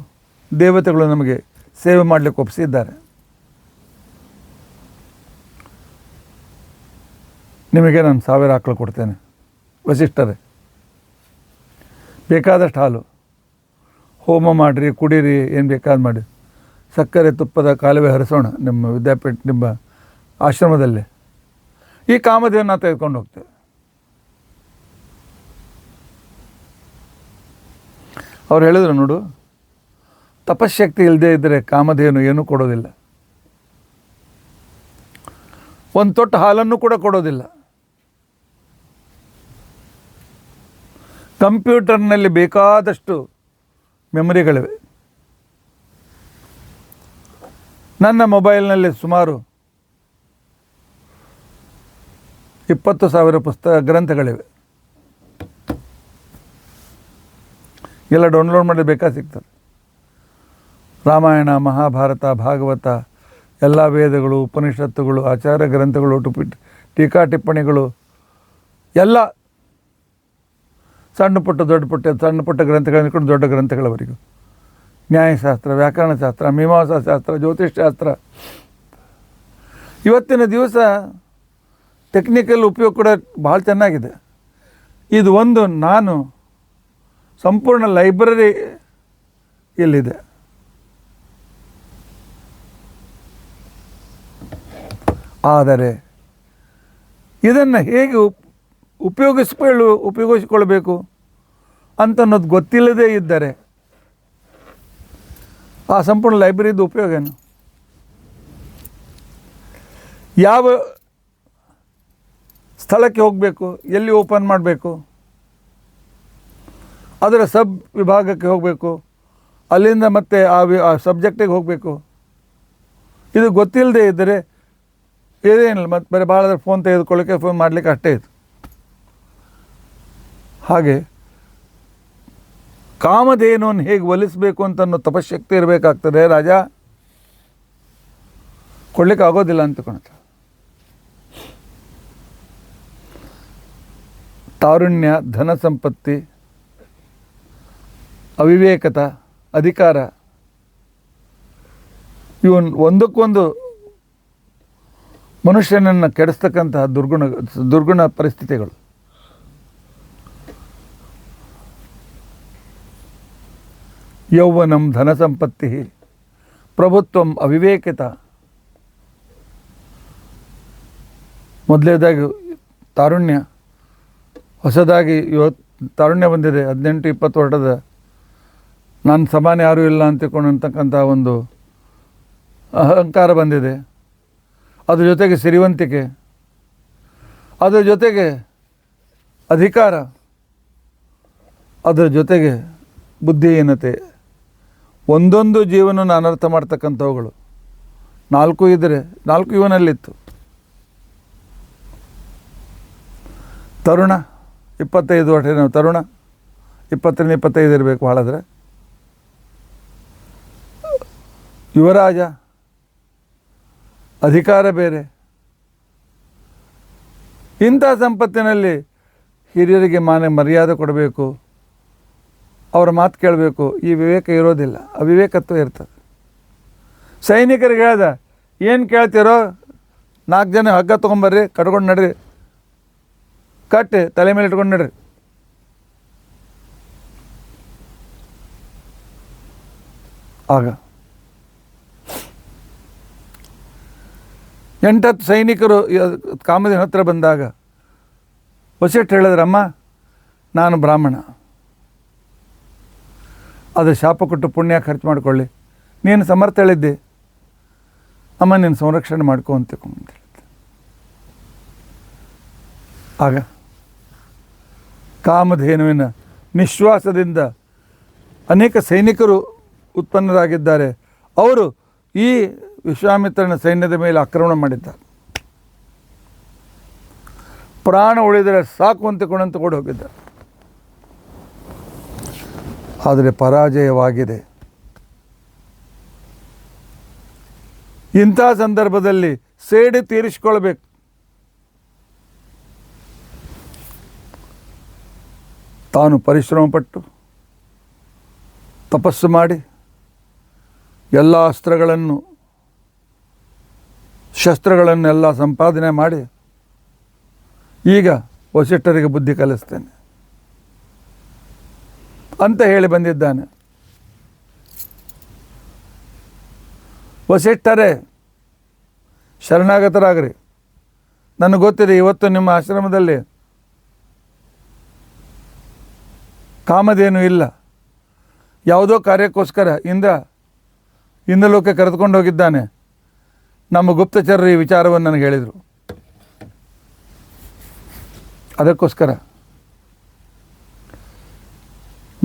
ದೇವತೆಗಳು ನಮಗೆ ಸೇವೆ ಮಾಡಲಿಕ್ಕೆ ಒಪ್ಪಿಸಿದ್ದಾರೆ. ನಿಮಗೆ ನಾನು 1000 ಆಕಳು ಕೊಡ್ತೇನೆ ವಸಿಷ್ಠರೇ, ಬೇಕಾದಷ್ಟು ಹಾಲು, ಹೋಮ ಮಾಡಿರಿ, ಕುಡೀರಿ, ಏನು ಬೇಕಾದ ಮಾಡಿ, ಸಕ್ಕರೆ ತುಪ್ಪದ ಕಾಲುವೆ ಹರಿಸೋಣ ನಿಮ್ಮ ವಿದ್ಯಾಪೀಠ, ನಿಮ್ಮ ಆಶ್ರಮದಲ್ಲೇ. ಈ ಕಾಮಧೇನ ತೆಗೆದುಕೊಂಡು ಹೋಗ್ತೇವೆ. ಅವ್ರು ಹೇಳಿದ್ರು, ನೋಡು, ತಪಶಕ್ತಿ ಇಲ್ಲದೆ ಇದ್ದರೆ ಕಾಮಧೇನು ಏನೂ ಕೊಡೋದಿಲ್ಲ, ಒಂದು ತೊಟ್ಟು ಹಾಲನ್ನು ಕೂಡ ಕೊಡೋದಿಲ್ಲ. ಕಂಪ್ಯೂಟರ್ನಲ್ಲಿ ಬೇಕಾದಷ್ಟು ಮೆಮೊರಿಗಳಿವೆ. ನನ್ನ ಮೊಬೈಲ್ನಲ್ಲಿ ಸುಮಾರು 20,000 ಗ್ರಂಥಗಳಿವೆ. ಎಲ್ಲ ಡೌನ್ಲೋಡ್ ಮಾಡಿ ಬೇಕಾದ ಸಿಗ್ತದೆ. ರಾಮಾಯಣ, ಮಹಾಭಾರತ, ಭಾಗವತ, ಎಲ್ಲ ವೇದಗಳು, ಉಪನಿಷತ್ತುಗಳು, ಆಚಾರ ಗ್ರಂಥಗಳು, ಟೀಕಾ ಟಿಪ್ಪಣಿಗಳು, ಎಲ್ಲ ಸಣ್ಣ ಪುಟ್ಟ ಗ್ರಂಥಗಳನ್ನು ಇಟ್ಕೊಂಡು ದೊಡ್ಡ ಗ್ರಂಥಗಳವರೆಗೂ, ನ್ಯಾಯಶಾಸ್ತ್ರ, ವ್ಯಾಕರಣಶಾಸ್ತ್ರ, ಮೀಮಾಂಸಾಶಾಸ್ತ್ರ, ಜ್ಯೋತಿಷ್ಶಾಸ್ತ್ರ. ಇವತ್ತಿನ ದಿವಸ ಟೆಕ್ನಿಕಲ್ ಉಪಯೋಗ ಕೂಡ ಭಾಳ ಚೆನ್ನಾಗಿದೆ. ಇದು ಒಂದು ನಾನು ಸಂಪೂರ್ಣ ಲೈಬ್ರರಿ ಇಲ್ಲಿದೆ. ಆದರೆ ಇದನ್ನು ಹೇಗೆ ಉಪಯೋಗಿಸಿಕೊಳ್ಬೇಕು ಅಂತನ್ನೋದು ಗೊತ್ತಿಲ್ಲದೇ ಇದ್ದರೆ ಆ ಸಂಪೂರ್ಣ ಲೈಬ್ರರಿದು ಉಪಯೋಗ ಏನು? ಯಾವ ಸ್ಥಳಕ್ಕೆ ಹೋಗಬೇಕು, ಎಲ್ಲಿ ಓಪನ್ ಮಾಡಬೇಕು, ಅದರ ಸಬ್ ವಿಭಾಗಕ್ಕೆ ಹೋಗಬೇಕು, ಅಲ್ಲಿಂದ ಮತ್ತೆ ಆ ಸಬ್ಜೆಕ್ಟಿಗೆ ಹೋಗಬೇಕು. ಇದು ಗೊತ್ತಿಲ್ಲದೆ ಇದ್ದರೆ ಇದೇನಿಲ್ಲ, ಮತ್ತು ಬರೀ ಭಾಳ ಫೋನ್ ತೆಗೆದುಕೊಳ್ಳೋಕ್ಕೆ ಫೋನ್ ಮಾಡಲಿಕ್ಕೆ ಅಷ್ಟೇ ಇದು. ಹಾಗೆ ಕಾಮಧೇನುವನ್ನು ಹೇಗೆ ಒಲಿಸಬೇಕು ಅಂತನ್ನೋ ತಪಶಕ್ತಿ ಇರಬೇಕಾಗ್ತದೆ. ರಾಜ ಕೊಡ್ಲಿಕ್ಕೆ ಆಗೋದಿಲ್ಲ ಅಂತಕೊಳ್ತ. ತಾರುಣ್ಯ, ಧನ ಸಂಪತ್ತಿ, ಅವಿವೇಕತ, ಅಧಿಕಾರ, ಇವನ್ ಒಂದಕ್ಕೊಂದು ಮನುಷ್ಯನನ್ನು ಕೆಡಿಸ್ತಕ್ಕಂತಹ ದುರ್ಗುಣ ಪರಿಸ್ಥಿತಿಗಳು. ಯೌವನಂ ಧನ ಸಂಪತ್ತಿ, ಪ್ರಭುತ್ವಂ ಅವಿವೇಕಿತ. ಮೊದಲನೇದಾಗಿ ತಾರುಣ್ಯ, ಹೊಸದಾಗಿ ಇವತ್ತು ತಾರುಣ್ಯ ಬಂದಿದೆ. 18-20 ವರ್ಷದ ನಾನು ಸಮಾನ ಯಾರೂ ಇಲ್ಲ ಅಂತಕೊಂಡಂತಕ್ಕಂಥ ಒಂದು ಅಹಂಕಾರ ಬಂದಿದೆ. ಅದ್ರ ಜೊತೆಗೆ ಸಿರಿವಂತಿಕೆ, ಅದರ ಜೊತೆಗೆ ಅಧಿಕಾರ, ಅದರ ಜೊತೆಗೆ ಬುದ್ಧಿಹೀನತೆ, ಒಂದೊಂದು ಜೀವನ ಅನರ್ಥ ಮಾಡ್ತಕ್ಕಂಥವುಗಳು. 4 ಇದ್ದರೆ 4 ಇವನಲ್ಲಿತ್ತು. ತರುಣ 25 ವರ್ಷ, ತರುಣ 20-25 ಇರಬೇಕು ಭಾಳಾದರೆ. ಯುವರಾಜ, ಅಧಿಕಾರ ಬೇರೆ. ಇಂಥ ಸಂಪತ್ತಿನಲ್ಲಿ ಹಿರಿಯರಿಗೆ ಮರ್ಯಾದೆ ಕೊಡಬೇಕು, ಅವರ ಮಾತು ಕೇಳಬೇಕು, ಈ ವಿವೇಕ ಇರೋದಿಲ್ಲ, ಅವಿವೇಕತ್ವ ಇರ್ತದೆ. ಸೈನಿಕರಿಗೆ ಹೇಳ್ದ, ಏನು ಕೇಳ್ತಿರೋ 4 ಜನ ಹಗ್ಗ ತೊಗೊಂಬರ್ರಿ, ಕಟ್ಕೊಂಡು ನಡ್ರಿ, ಕಟ್ಟಿ ತಲೆ ಮೇಲೆ ಇಟ್ಕೊಂಡು ನಡ್ರಿ. ಆಗ 8-10 ಸೈನಿಕರು ಕಾಮಧೇನು ಹತ್ರ ಬಂದಾಗ ವಸಿಷ್ಠ ಹೇಳಿದ್ರಮ್ಮ, ನಾನು ಬ್ರಾಹ್ಮಣ, ಅದು ಶಾಪ ಕೊಟ್ಟು ಪುಣ್ಯ ಖರ್ಚು ಮಾಡಿಕೊಳ್ಳಿ, ನೀನು ಸಮರ್ಥ ಹೇಳಿದ್ದೆ, ಅಮ್ಮ ನೀನು ಸಂರಕ್ಷಣೆ ಮಾಡ್ಕೊ ಅಂತ ಹೇಳಿದ್ದೆ. ಆಗ ಕಾಮಧೇನುವಿನ ನಿಶ್ವಾಸದಿಂದ ಅನೇಕ ಸೈನಿಕರು ಉತ್ಪನ್ನರಾಗಿದ್ದಾರೆ. ಅವರು ಈ ವಿಶ್ವಾಮಿತ್ರನ ಸೈನ್ಯದ ಮೇಲೆ ಆಕ್ರಮಣ ಮಾಡಿದ್ದಾರೆ. ಪ್ರಾಣ ಉಳಿದರೆ ಸಾಕು ಅಂತಕೊಂಡು ಕೂಡ ಹೋಗಿದ್ದಾರೆ. ಆದರೆ ಪರಾಜಯವಾಗಿದೆ. ಇಂಥ ಸಂದರ್ಭದಲ್ಲಿ ಸೇಡಿ ತೀರಿಸಿಕೊಳ್ಬೇಕು. ತಾನು ಪರಿಶ್ರಮಪಟ್ಟು ತಪಸ್ಸು ಮಾಡಿ ಎಲ್ಲ ಶಸ್ತ್ರಗಳನ್ನೆಲ್ಲ ಸಂಪಾದನೆ ಮಾಡಿ ಈಗ ವಸಿಷ್ಠರಿಗೆ ಬುದ್ಧಿ ಕಲಿಸ್ತೇನೆ ಅಂತ ಹೇಳಿ ಬಂದಿದ್ದಾನೆ. ವಸಿಷ್ಠರೇ, ಶರಣಾಗತರಾಗ್ರಿ. ನನಗೆ ಗೊತ್ತಿದೆ, ಇವತ್ತು ನಿಮ್ಮ ಆಶ್ರಮದಲ್ಲಿ ಕಾಮಧೇನು ಇಲ್ಲ. ಯಾವುದೋ ಕಾರ್ಯಕ್ಕೋಸ್ಕರ ಇಂದ್ರಲೋಕಕ್ಕೆ ಕರೆದುಕೊಂಡು ಹೋಗಿದ್ದಾನೆ. ನಮ್ಮ ಗುಪ್ತಚರರು ಈ ವಿಚಾರವನ್ನು ನನಗೆ ಹೇಳಿದರು. ಅದಕ್ಕೋಸ್ಕರ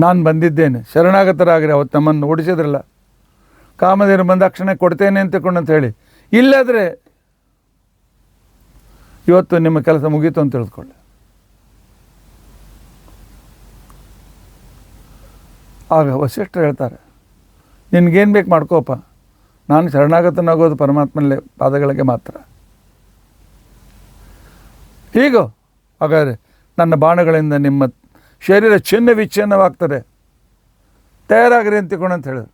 ನಾನು ಬಂದಿದ್ದೇನೆ. ಶರಣಾಗತರಾಗ್ರಿ. ಅವತ್ತು ನಮ್ಮನ್ನು ಓಡಿಸಿದ್ರಲ್ಲ, ಕಾಮಧೇನು ಬಂದಾಕ್ಷಣ ಕೊಡ್ತೇನೆ ಅಂತ ಹೇಳಿ. ಇಲ್ಲಾದರೆ ಇವತ್ತು ನಿಮ್ಮ ಕೆಲಸ ಮುಗೀತು ಅಂತ ತಿಳಿದುಕೊಳ್ಳಿ. ಆಗ ವಸಿಷ್ಠರು ಹೇಳ್ತಾರೆ, ನಿನಗೇನು ಬೇಕು ಮಾಡ್ಕೋಪ್ಪ, ನಾನು ಶರಣಾಗತನಾಗೋದು ಪರಮಾತ್ಮನಲ್ಲೇ ಪಾದಗಳಿಗೆ ಮಾತ್ರ. ಹೀಗೋ ಹಾಗಾದರೆ ನನ್ನ ಬಾಣಗಳಿಂದ ನಿಮ್ಮ ಶರೀರ ಚಿನ್ನ ವಿಚ್ಛಿನ್ನವಾಗ್ತದೆ, ತಯಾರಾಗ್ರಿ ಅಂತ ಹೇಳಿದ್ರು.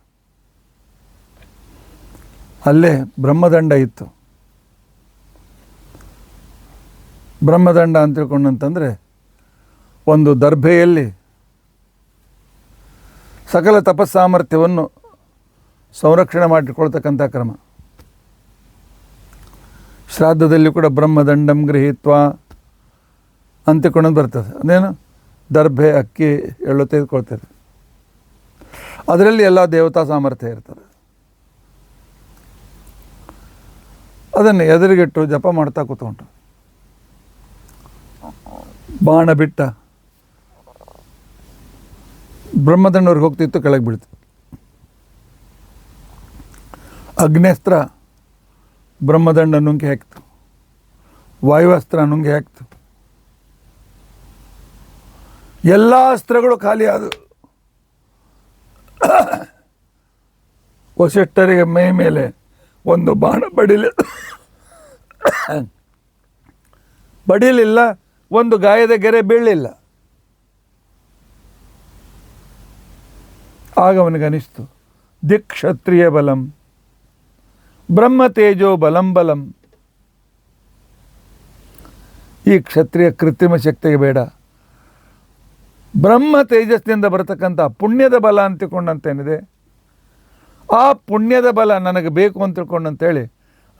ಅಲ್ಲೇ ಬ್ರಹ್ಮದಂಡ ಇತ್ತು. ಬ್ರಹ್ಮದಂಡ ಅಂತ ತಿಳ್ಕೊಂಡಂತಂದರೆ ಒಂದು ದರ್ಭೆಯಲ್ಲಿ ಸಕಲ ಶ್ರಾದ್ದದಲ್ಲಿ ಕೂಡ ಬ್ರಹ್ಮದಂಡಂ ಗೃಹೀತ್ವ ಅಂತ್ಯಕೊಂಡು ಬರ್ತದೆ. ಅದೇನು ದರ್ಭೆ, ಅಕ್ಕಿ, ಎಳ್ಳು ತೆಗೆದುಕೊಳ್ತಾರೆ. ಅದರಲ್ಲಿ ಎಲ್ಲ ದೇವತಾ ಸಾಮರ್ಥ್ಯ ಇರ್ತದೆ. ಅದನ್ನು ಎದುರಿಗಿಟ್ಟು ಜಪ ಮಾಡ್ತಾ ಕೂತ್ಕೊಂಡು ಬಾಣ ಬಿಟ್ಟ ಬ್ರಹ್ಮದಂಡವ್ರಿಗೆ ಹೋಗ್ತಿತ್ತು, ಕೆಳಗೆ ಬೀಳ್ತು. ಅಗ್ನೇಸ್ತ್ರ ಬ್ರಹ್ಮದಂಡ ನುಂಗಿ ಹಾಕ್ತು, ವಾಯುವಸ್ತ್ರ ನುಂಗಿ ಹಾಕ್ತು. ಎಲ್ಲ ಅಸ್ತ್ರಗಳು ಖಾಲಿ ಆದವು. ವಸಿಷ್ಠರಿಗೆ ಮೈ ಮೇಲೆ ಒಂದು ಬಾಣ ಬಡಿಲಿಲ್ಲ, ಒಂದು ಗಾಯದ ಗೆರೆ ಬೀಳಲಿಲ್ಲ. ಆಗ ಅವನಿಗನಿಸ್ತು, ದಿಕ್ ಕ್ಷತ್ರಿಯ ಬಲಂ ಬ್ರಹ್ಮ ತೇಜೋ ಬಲಂ ಬಲಂ. ಈ ಕ್ಷತ್ರಿಯ ಕೃತ್ರಿಮ ಶಕ್ತಿಗೆ ಬೇಡ, ಬ್ರಹ್ಮ ತೇಜಸ್ಸಿನಿಂದ ಬರತಕ್ಕಂಥ ಪುಣ್ಯದ ಬಲ ಅಂತ ತಿಳ್ಕೊಂಡಂತೇನಿದೆ, ಆ ಪುಣ್ಯದ ಬಲ ನನಗೆ ಬೇಕು ಅಂತ ತಿಳ್ಕೊಂಡಂತೇಳಿ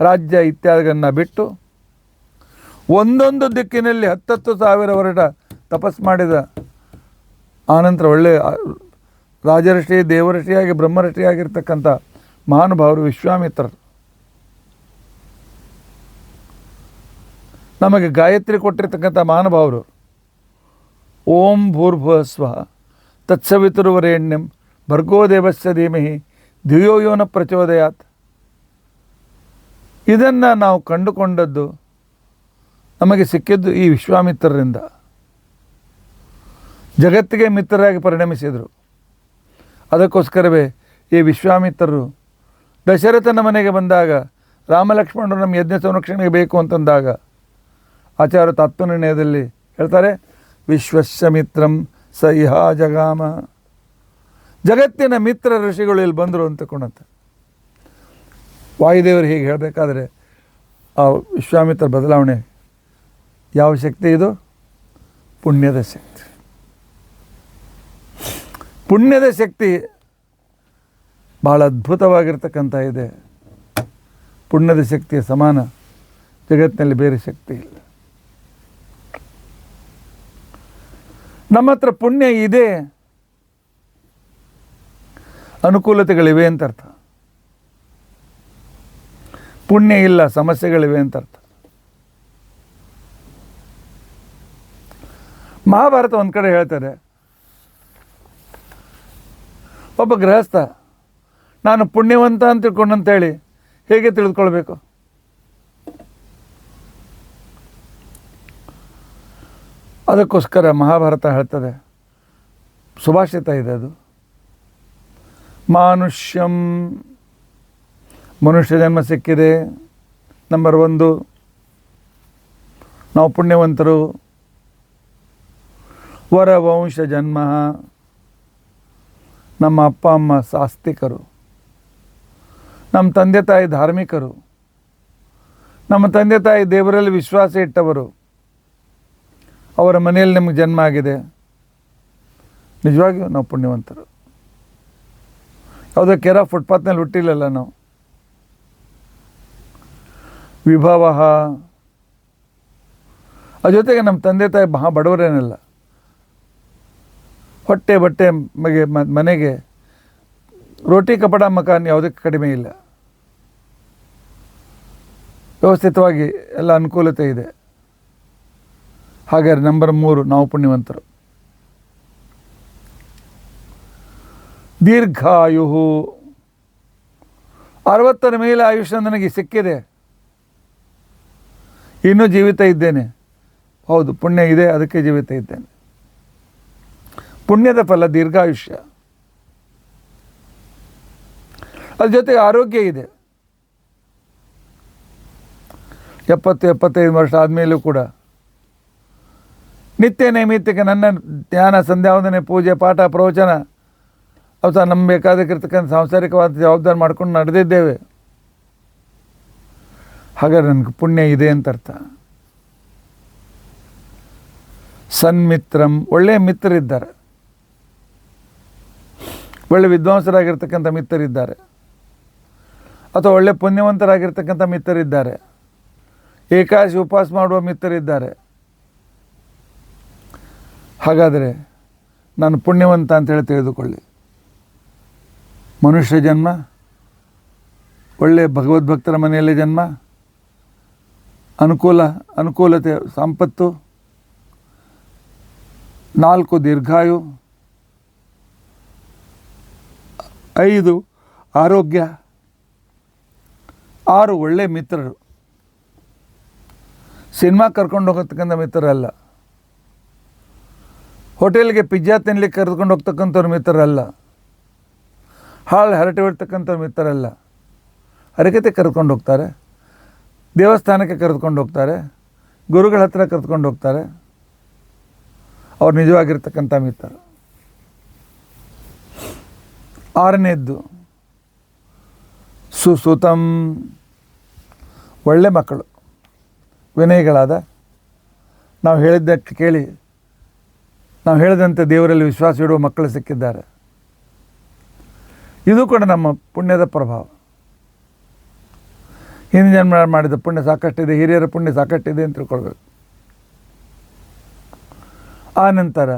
ರಾಜ್ಯ ಇತ್ಯಾದಿಗಳನ್ನು ಬಿಟ್ಟು ಒಂದೊಂದು ದಿಕ್ಕಿನಲ್ಲಿ 10,000 ವರ್ಷ ತಪಸ್ ಮಾಡಿದ ಆನಂತರ ಒಳ್ಳೆಯ ರಾಜಋಷಿ, ದೇವಋಷಿಯಾಗಿ, ಬ್ರಹ್ಮಋಷಿಯಾಗಿರ್ತಕ್ಕಂಥ ಮಹಾನುಭಾವರು ವಿಶ್ವಾಮಿತ್ರರು. ನಮಗೆ ಗಾಯತ್ರಿ ಕೊಟ್ಟಿರ್ತಕ್ಕಂಥ ಮಹಾನುಭಾವರು. ಓಂ ಭೂರ್ಭುವ ಸ್ವಃ ತತ್ಸವಿತುರ್ವರೆಣ್ಯಂ ಭರ್ಗೋ ದೇವಸ್ಯ ಧೀಮಹಿ ಧಿಯೋ ಯೋ ನ ಪ್ರಚೋದಯಾತ್. ಇದನ್ನು ನಾವು ಕಂಡುಕೊಂಡದ್ದು, ನಮಗೆ ಸಿಕ್ಕಿದ್ದು ಈ ವಿಶ್ವಾಮಿತ್ರರಿಂದ. ಜಗತ್ತಿಗೆ ಮಿತ್ರರಾಗಿ ಪರಿಣಮಿಸಿದರು. ಅದಕ್ಕೋಸ್ಕರವೇ ಈ ವಿಶ್ವಾಮಿತ್ರರು ದಶರಥನ ಮನೆಗೆ ಬಂದಾಗ, ರಾಮಲಕ್ಷ್ಮಣರು ನಮ್ಮ ಯಜ್ಞ ಸಂರಕ್ಷಣೆಗೆ ಬೇಕು ಅಂತಂದಾಗ ಆಚಾರ್ಯ ತತ್ವನಿರ್ಣಯದಲ್ಲಿ ಹೇಳ್ತಾರೆ, ವಿಶ್ವಸ್ಯ ಮಿತ್ರಂ ಸ ಇಹ ಜಗಾಮ. ಜಗತ್ತಿನ ಮಿತ್ರ ಋಷಿಗಳು ಇಲ್ಲಿ ಬಂದರು ಅಂತಕೊಂಡಂತೆ. ವಾಯುದೇವರು ಹೀಗೆ ಹೇಳಬೇಕಾದ್ರೆ ಆ ವಿಶ್ವಾಮಿತ್ರ ಬದಲಾವಣೆ ಯಾವ ಶಕ್ತಿ ಇದು? ಪುಣ್ಯದ ಶಕ್ತಿ. ಪುಣ್ಯದ ಶಕ್ತಿ ಭಾಳ ಅದ್ಭುತವಾಗಿರ್ತಕ್ಕಂಥ ಇದೆ. ಪುಣ್ಯದ ಶಕ್ತಿಯ ಸಮಾನ ಜಗತ್ತಿನಲ್ಲಿ ಬೇರೆ ಶಕ್ತಿ ಇಲ್ಲ. ನಮ್ಮ ಹತ್ರ ಪುಣ್ಯ ಇದೆ, ಅನುಕೂಲತೆಗಳಿವೆ ಅಂತ ಅರ್ಥ. ಪುಣ್ಯ ಇಲ್ಲ, ಸಮಸ್ಯೆಗಳಿವೆ ಅಂತ ಅರ್ಥ. ಮಹಾಭಾರತ ಒಂದು ಕಡೆ ಹೇಳ್ತಾರೆ, ಒಬ್ಬ ಗೃಹಸ್ಥ ನಾನು ಪುಣ್ಯವಂತ ಅಂತ ತಿಳ್ಕೊಂಡಂತೇಳಿ ಹೇಗೆ ತಿಳಿದುಕೊಳ್ಬೇಕು? ಅದಕ್ಕೋಸ್ಕರ ಮಹಾಭಾರತ ಹೇಳ್ತದೆ, ಸುಭಾಷಿತ ಇದೆ ಅದು, ಮಾನುಷ್ಯಂ, ಮನುಷ್ಯ ಜನ್ಮ ಸಿಕ್ಕಿದೆ. ನಂಬರ್ 1, ನಾವು ಪುಣ್ಯವಂತರು. ವರವಂಶ ಜನ್ಮ, ನಮ್ಮ ಅಪ್ಪ ಅಮ್ಮ ಸಾಸ್ತಿಕರು, ನಮ್ಮ ತಂದೆ ತಾಯಿ ಧಾರ್ಮಿಕರು, ನಮ್ಮ ತಂದೆ ತಾಯಿ ದೇವರಲ್ಲಿ ವಿಶ್ವಾಸ ಇಟ್ಟವರು, ಅವರ ಮನೆಯಲ್ಲಿ ನಮಗೆ ಜನ್ಮ ಆಗಿದೆ. ನಿಜವಾಗಿಯೂ ನಾವು ಪುಣ್ಯವಂತರು. ಯಾವುದೋ ಕೆರ ಫುಟ್ಪಾತ್ನಲ್ಲಿ ಹುಟ್ಟಿಲ್ಲಲ್ಲ ನಾವು. ವಿಭವ, ಅದ್ರ ಜೊತೆಗೆ ನಮ್ಮ ತಂದೆ ತಾಯಿ ಬಡವರೇನಲ್ಲ. ಹೊಟ್ಟೆ ಬಟ್ಟೆ ಮನೆಗೆ ರೋಟಿ ಕಪಡ ಮಕಾನ್ ಯಾವುದಕ್ಕೆ ಕಡಿಮೆ ಇಲ್ಲ. ವ್ಯವಸ್ಥಿತವಾಗಿ ಎಲ್ಲ ಅನುಕೂಲತೆ ಇದೆ. ಹಾಗಾದ್ರೆ ನಂಬರ್ 3, ನಾವು ಪುಣ್ಯವಂತರು. ದೀರ್ಘಾಯು, 60ರ ಮೇಲೆ ಆಯುಷ್ಯ ನನಗೆ ಸಿಕ್ಕಿದೆ, ಇನ್ನೂ ಜೀವಿತ ಇದ್ದೇನೆ. ಹೌದು, ಪುಣ್ಯ ಇದೆ, ಅದಕ್ಕೆ ಜೀವಿತ ಇದ್ದೇನೆ. ಪುಣ್ಯದ ಫಲ ದೀರ್ಘಾಯುಷ್ಯ. ಅದ್ರ ಜೊತೆಗೆ ಆರೋಗ್ಯ ಇದೆ. 70-75 ವರ್ಷ ಆದಮೇಲೂ ಕೂಡ ನಿತ್ಯ ನೈಮಿತ್ತಿಕ ನನ್ನ ಧ್ಯಾನ, ಸಂಧ್ಯಾವಂದನೆ, ಪೂಜೆ, ಪಾಠ, ಪ್ರವಚನ ಅಥವಾ ನಮ್ಮ ಬೇಕಾದಕ್ಕಿರ್ತಕ್ಕಂಥ ಸಾಂಸಾರಿಕವಾದ ಜವಾಬ್ದಾರಿ ಮಾಡ್ಕೊಂಡು ನಡೆದಿದ್ದೇವೆ. ಹಾಗಾದ್ರೆ ನನಗೆ ಪುಣ್ಯ ಇದೆ ಅಂತ ಅರ್ಥ. ಸನ್ಮಿತ್ರಂ, ಒಳ್ಳೆಯ ಮಿತ್ರರಿದ್ದಾರೆ, ಒಳ್ಳೆ ವಿದ್ವಾಂಸರಾಗಿರ್ತಕ್ಕಂಥ ಮಿತ್ರರಿದ್ದಾರೆ, ಅಥವಾ ಒಳ್ಳೆ ಪುಣ್ಯವಂತರಾಗಿರ್ತಕ್ಕಂಥ ಮಿತ್ರರಿದ್ದಾರೆ. ಏಕಾದಶಿ ಉಪವಾಸ ಮಾಡುವ ಮಿತ್ರರಿದ್ದಾರೆ. ಹಾಗಾದರೆ ನಾನು ಪುಣ್ಯವಂತ ಅಂತೇಳಿ ತಿಳಿದುಕೊಳ್ಳಿ. ಮನುಷ್ಯ ಜನ್ಮ, ಒಳ್ಳೆಯ ಭಗವದ್ಭಕ್ತರ ಮನೆಯಲ್ಲಿ ಜನ್ಮ, ಅನುಕೂಲತೆ, ಸಂಪತ್ತು, 4 ದೀರ್ಘಾಯು, 5 ಆರೋಗ್ಯ, 6 ಒಳ್ಳೆಯ ಮಿತ್ರರು. ಸಿನಿಮಾ ಕರ್ಕೊಂಡು ಹೋಗತಕ್ಕಂಥ ಮಿತ್ರರಲ್ಲ, ಹೋಟೆಲ್ಗೆ ಪಿಜ್ಜಾ ತಿನ್ಲಿಕ್ಕೆ ಕರೆದುಕೊಂಡು ಹೋಗ್ತಕ್ಕಂಥವ್ರ ಮಿತ್ರರಲ್ಲ, ಹಾಳು ಹರಟೆ ಹೊಡ್ತಕ್ಕಂಥವ್ರ ಮಿತ್ರರಲ್ಲ. ಹರಕತೆ ಕರೆದುಕೊಂಡು ಹೋಗ್ತಾರೆ, ದೇವಸ್ಥಾನಕ್ಕೆ ಕರೆದುಕೊಂಡು ಹೋಗ್ತಾರೆ, ಗುರುಗಳ ಹತ್ರ ಕರೆದುಕೊಂಡು ಹೋಗ್ತಾರೆ. ಅವ್ರು ನಿಜವಾಗಿರ್ತಕ್ಕಂಥ ಮಿತ್ರರು. 6ನೇದ್ದು ಸುಸುತಂ, ಒಳ್ಳೆ ಮಕ್ಕಳು, ವಿನಯಿಗಳಾದ, ನಾವು ಹೇಳಿದ್ದಕ್ಕೆ ಕೇಳಿ ನಾವು ಹೇಳಿದಂತೆ ದೇವರಲ್ಲಿ ವಿಶ್ವಾಸ ಇಡುವ ಮಕ್ಕಳು ಸಿಕ್ಕಿದ್ದಾರೆ. ಇದು ಕೂಡ ನಮ್ಮ ಪುಣ್ಯದ ಪ್ರಭಾವ. ಹಿಂದಿನ ಜನ್ಮ ಮಾಡಿದ ಪುಣ್ಯ ಸಾಕಷ್ಟಿದೆ, ಹಿರಿಯರ ಪುಣ್ಯ ಸಾಕಷ್ಟಿದೆ ಅಂತ ತಿಳ್ಕೊಳ್ಬೇಕು. ಆ ನಂತರ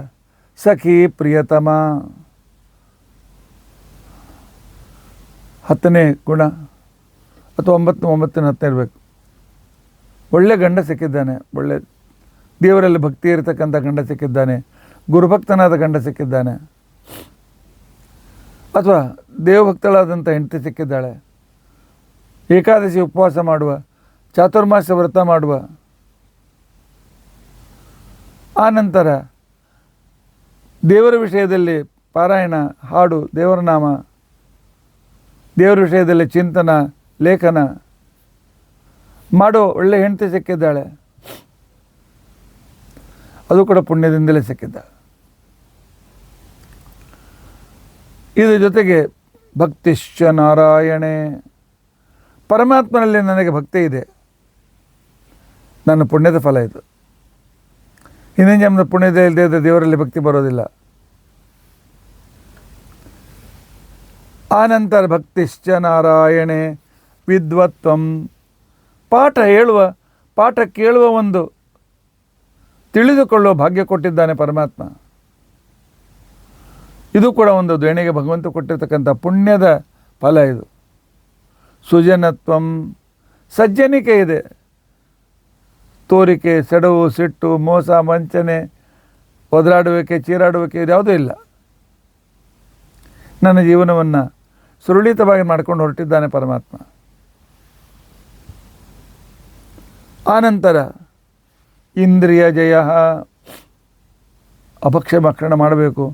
ಸಖಿ ಪ್ರಿಯತಮ, 10ನೇ ಗುಣ ಅಥವಾ 9 ಇರಬೇಕು. ಒಳ್ಳೆ ಗಂಡ ಸಿಕ್ಕಿದ್ದಾನೆ, ಒಳ್ಳೆ ದೇವರಲ್ಲಿ ಭಕ್ತಿ ಇರತಕ್ಕಂಥ ಗಂಡ ಸಿಕ್ಕಿದ್ದಾನೆ, ಗುರುಭಕ್ತನಾದ ಗಂಡ ಸಿಕ್ಕಿದ್ದಾನೆ, ಅಥವಾ ದೇವಭಕ್ತಳಾದಂಥ ಹೆಂಡತಿ ಸಿಕ್ಕಿದ್ದಾಳೆ, ಏಕಾದಶಿ ಉಪವಾಸ ಮಾಡುವ, ಚಾತುರ್ಮಾಸ ವ್ರತ ಮಾಡುವ. ಆ ನಂತರ ದೇವರ ವಿಷಯದಲ್ಲಿ ಪಾರಾಯಣ, ಹಾಡು, ದೇವರ ನಾಮ, ದೇವರ ವಿಷಯದಲ್ಲಿ ಚಿಂತನ, ಲೇಖನ ಮಾಡೋ ಒಳ್ಳೆ ಹೆಂಡತಿ ಸಿಕ್ಕಿದ್ದಾಳೆ. ಅದು ಕೂಡ ಪುಣ್ಯದಿಂದಲೇ ಸಿಕ್ಕಿದ್ದಾಳೆ. ಇದರ ಜೊತೆಗೆ ಭಕ್ತಿಶ್ಚ ನಾರಾಯಣೆ, ಪರಮಾತ್ಮನಲ್ಲಿ ನನಗೆ ಭಕ್ತಿ ಇದೆ, ನನ್ನ ಪುಣ್ಯದ ಫಲ ಇದು. ಹಿಂದಿನ ಜನ್ಮದ ಪುಣ್ಯದ ಇಲ್ಲದೆ ಇದ್ದರೆ ದೇವರಲ್ಲಿ ಭಕ್ತಿ ಬರೋದಿಲ್ಲ. ಆನಂತರ ಭಕ್ತಿಶ್ಚ ನಾರಾಯಣೆ ವಿದ್ವತ್ವಂ, ಪಾಠ ಕೇಳುವ ಒಂದು ತಿಳಿದುಕೊಳ್ಳುವ ಭಾಗ್ಯ ಕೊಟ್ಟಿದ್ದಾನೆ ಪರಮಾತ್ಮ. ಇದು ಕೂಡ ಒಂದು ದೇಣಿಗೆ ಭಗವಂತ ಕೊಟ್ಟಿರ್ತಕ್ಕಂಥ ಪುಣ್ಯದ ಫಲ ಇದು. ಸುಜನತ್ವಂ, ಸಜ್ಜನಿಕೆ ಇದೆ. ತೋರಿಕೆ, ಸೆಡವು, ಸಿಟ್ಟು, ಮೋಸ, ವಂಚನೆ, ಒದರಾಡುವಿಕೆ, ಚೀರಾಡುವಿಕೆ ಇದ್ಯಾವುದೂ ಇಲ್ಲ. ನನ್ನ ಜೀವನವನ್ನು ಸುರಳಿತವಾಗಿ ಮಾಡ್ಕೊಂಡು ಹೊರಟಿದ್ದಾನೆ ಪರಮಾತ್ಮ. ಆನಂತರ ಇಂದ್ರಿಯ ಜಯ, ಅಪಕ್ಷಮಕ್ಷಣ ಮಾಡಬೇಕು,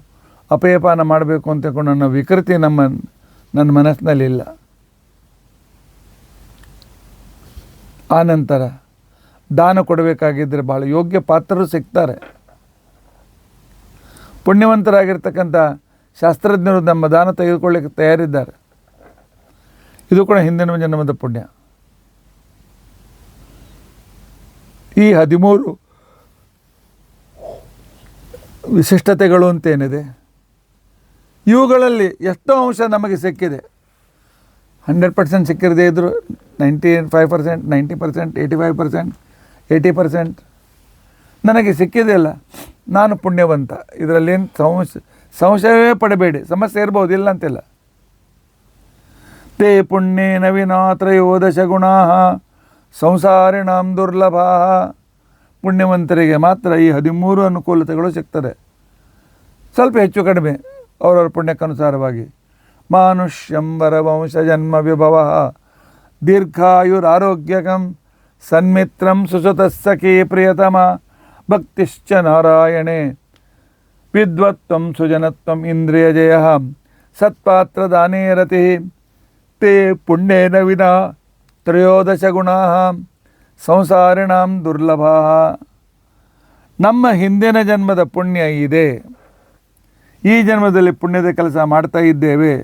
ಅಪಯಪಾನ ಮಾಡಬೇಕು ಅಂತಕೊಂಡು ನನ್ನ ವಿಕೃತಿ ನನ್ನ ಮನಸ್ಸಿನಲ್ಲಿಲ್ಲ. ಆನಂತರ ದಾನ ಕೊಡಬೇಕಾಗಿದ್ದರೆ ಭಾಳ ಯೋಗ್ಯ ಪಾತ್ರರು ಸಿಗ್ತಾರೆ. ಪುಣ್ಯವಂತರಾಗಿರ್ತಕ್ಕಂಥ ಶಾಸ್ತ್ರಜ್ಞರು ನಮ್ಮ ದಾನ ತೆಗೆದುಕೊಳ್ಳಿಕ್ಕೆ ತಯಾರಿದ್ದಾರೆ. ಇದು ಕೂಡ ಹಿಂದಿನ ಜನ್ಮದ ಪುಣ್ಯ. ಈ 13 ವಿಶಿಷ್ಟತೆಗಳು ಅಂತೇನಿದೆ, ಇವುಗಳಲ್ಲಿ ಎಷ್ಟೋ ಅಂಶ ನಮಗೆ ಸಿಕ್ಕಿದೆ. 100% ಸಿಕ್ಕಿರದೇ ಇದ್ದರೂ 95%, 90%, 85%, 80% ನನಗೆ ಸಿಕ್ಕಿದೆಯಲ್ಲ, ನಾನು ಪುಣ್ಯವಂತ. ಇದರಲ್ಲೇನು ಸಂಶಯವೇ ಪಡಬೇಡಿ. ಸಮಸ್ಯೆ ಇರ್ಬೋದು, ಇಲ್ಲ ಅಂತಿಲ್ಲ. ತೇ ಪುಣ್ಯೇನ ವಿನಾ ತ್ರಯೋದಶ ಗುಣಾ ಸಂಸಾರಿಣಾಂ ದುರ್ಲಭ. ಪುಣ್ಯವಂತರಿಗೆ ಮಾತ್ರ ಈ 13 ಅನುಕೂಲತೆಗಳು ಸಿಗ್ತದೆ. ಸ್ವಲ್ಪ ಹೆಚ್ಚು ಕಡಿಮೆ ಅವರವರ ಪುಣ್ಯಕ್ಕನುಸಾರವಾಗಿ. ಮಾನುಷ್ಯಂ ವರವಂಶ ಜನ್ಮ ವಿಭವ ದೀರ್ಘಾಯುರಾರೋಗ್ಯಕಂ ಸನ್ಮಿತ್ರಂ ಸುಸುತಸ್ಸಖಿ ಪ್ರಿಯತಮ ಭಕ್ತಿಶ್ಚ ನಾರಾಯಣೆ ವಿದ್ವತ್ವಂ ಸುಜನತ್ವಂ ಇಂದ್ರಿಯ ಜಯ ಸತ್ಪಾತ್ರದಾನೇ ರತಿ ತೇ ಪುಣ್ಯೇನ ವಿನಾ ತ್ರಯೋದಶ ಗುಣಾ ಸಂಸಾರಿಣಾಂ ದುರ್ಲಭ. ನಮ್ಮ ಹಿಂದಿನ ಜನ್ಮದ ಪುಣ್ಯ ಇದೆ, ಈ ಜನ್ಮದಲ್ಲಿ ಪುಣ್ಯದ ಕೆಲಸ ಮಾಡ್ತಾ ಇದ್ದೇವೆ.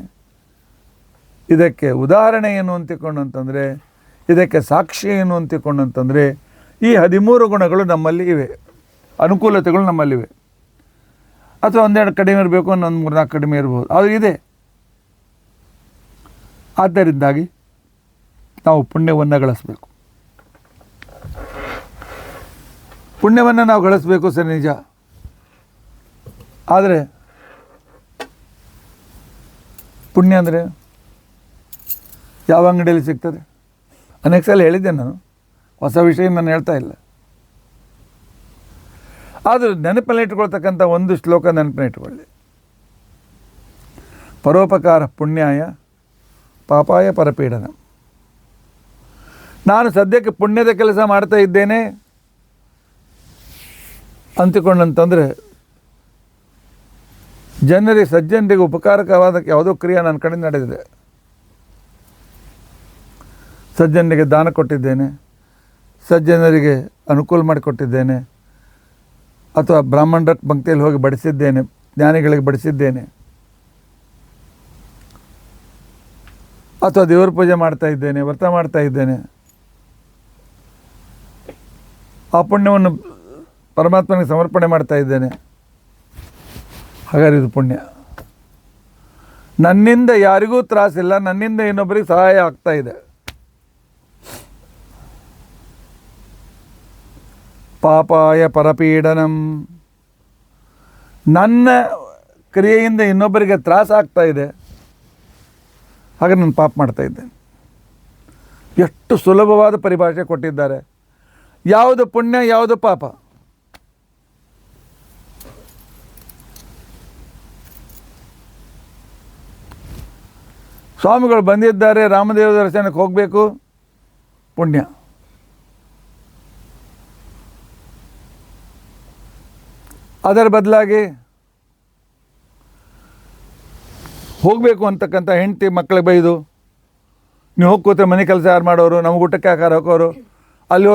ಇದಕ್ಕೆ ಉದಾಹರಣೆ ಏನು ಅಂತಿಕೊಂಡು ಅಂತಂದರೆ, ಇದಕ್ಕೆ ಸಾಕ್ಷಿ ಏನು ಅಂತಿಕೊಂಡು ಅಂತಂದರೆ, ಈ 13 ಗುಣಗಳು ನಮ್ಮಲ್ಲಿ ಇವೆ, ಅನುಕೂಲತೆಗಳು ನಮ್ಮಲ್ಲಿವೆ. ಅಥವಾ ಒಂದೆರಡು ಕಡಿಮೆ ಇರಬೇಕು, ಒಂದೊಂದು 3-4 ಕಡಿಮೆ ಇರ್ಬೋದು, ಅದು ಇದೆ. ಆದ್ದರಿಂದಾಗಿ ನಾವು ಪುಣ್ಯವನ್ನು ಗಳಿಸಬೇಕು. ಪುಣ್ಯವನ್ನು ನಾವು ಗಳಿಸ್ಬೇಕು ಸರಿ, ನಿಜ. ಆದರೆ ಪುಣ್ಯ ಅಂದರೆ ಯಾವ ಅಂಗಡಿಯಲ್ಲಿ ಸಿಗ್ತದೆ? ಅನೇಕ ಸಲ ಹೇಳಿದ್ದೆ ನಾನು, ಹೊಸ ವಿಷಯ ನಾನು ಹೇಳ್ತಾ ಇಲ್ಲ. ಆದರೂ ನೆನಪಲ್ಲಿ ಇಟ್ಕೊಳ್ತಕ್ಕಂಥ ಒಂದು ಶ್ಲೋಕ ನೆನಪನ್ನ ಇಟ್ಕೊಳ್ಳಿ. ಪರೋಪಕಾರ ಪುಣ್ಯಾಯ ಪಾಪಾಯ ಪರಪೀಡನ. ನಾನು ಸದ್ಯಕ್ಕೆ ಪುಣ್ಯದ ಕೆಲಸ ಮಾಡ್ತಾ ಇದ್ದೇನೆ ಅಂತಿಕೊಂಡಂತಂದರೆ ಜನರಿಗೆ, ಸಜ್ಜನರಿಗೆ ಉಪಕಾರಕವಾದ ಯಾವುದೋ ಕ್ರಿಯೆ ನನ್ನ ಕಡೆ ನಡೆದಿದೆ. ಸಜ್ಜನರಿಗೆ ದಾನ ಕೊಟ್ಟಿದ್ದೇನೆ, ಸಜ್ಜನರಿಗೆ ಅನುಕೂಲ ಮಾಡಿಕೊಟ್ಟಿದ್ದೇನೆ, ಅಥವಾ ಬ್ರಾಹ್ಮಣರ ಪಂಕ್ತಿಯಲ್ಲಿ ಹೋಗಿ ಬಡಿಸಿದ್ದೇನೆ, ಜ್ಞಾನಿಗಳಿಗೆ ಬಡಿಸಿದ್ದೇನೆ, ಅಥವಾ ದೇವರ ಪೂಜೆ ಮಾಡ್ತಾ ಇದ್ದೇನೆ, ವ್ರತ ಮಾಡ್ತಾ ಇದ್ದೇನೆ. ಆ ಪುಣ್ಯವನ್ನು ಪರಮಾತ್ಮನಿಗೆ ಸಮರ್ಪಣೆ ಮಾಡ್ತಾ ಇದ್ದೇನೆ. ಹಾಗಾದ್ರೆ ಇದು ಪುಣ್ಯ. ನನ್ನಿಂದ ಯಾರಿಗೂ ತ್ರಾಸಿಲ್ಲ, ನನ್ನಿಂದ ಇನ್ನೊಬ್ಬರಿಗೆ ಸಹಾಯ ಆಗ್ತಾ ಇದೆ. ಪಾಪಾಯ ಪರಪೀಡನಂ. ನನ್ನ ಕ್ರಿಯೆಯಿಂದ ಇನ್ನೊಬ್ಬರಿಗೆ ತ್ರಾಸ ಆಗ್ತಾ ಇದೆ, ಹಾಗೆ ನಾನು ಪಾಪ ಮಾಡ್ತಾ ಇದ್ದೇನೆ. ಎಷ್ಟು ಸುಲಭವಾದ ಪರಿಭಾಷೆ ಕೊಟ್ಟಿದ್ದಾರೆ. ಯಾವುದು ಪುಣ್ಯ, ಯಾವುದು ಪಾಪ? ಸ್ವಾಮಿಗಳು ಬಂದಿದ್ದಾರೆ, ರಾಮದೇವ ದರ್ಶನಕ್ಕೆ ಹೋಗಬೇಕು, ಪುಣ್ಯ. ಅದರ ಬದಲಾಗಿ ಹೋಗಬೇಕು ಅಂತಕ್ಕಂಥ ಹೆಂಡತಿ ಮಕ್ಕಳಿಗೆ ಬೈದು, ನೀವು ಹೋಗಿ ಕೂತ್ರೆ ಮನೆ ಕೆಲಸ ಯಾರು ಮಾಡೋರು, ನಮಗೆ ಊಟಕ್ಕೆ ಆಕಾರ ಹಾಕೋರು, ಅಲ್ಲಿ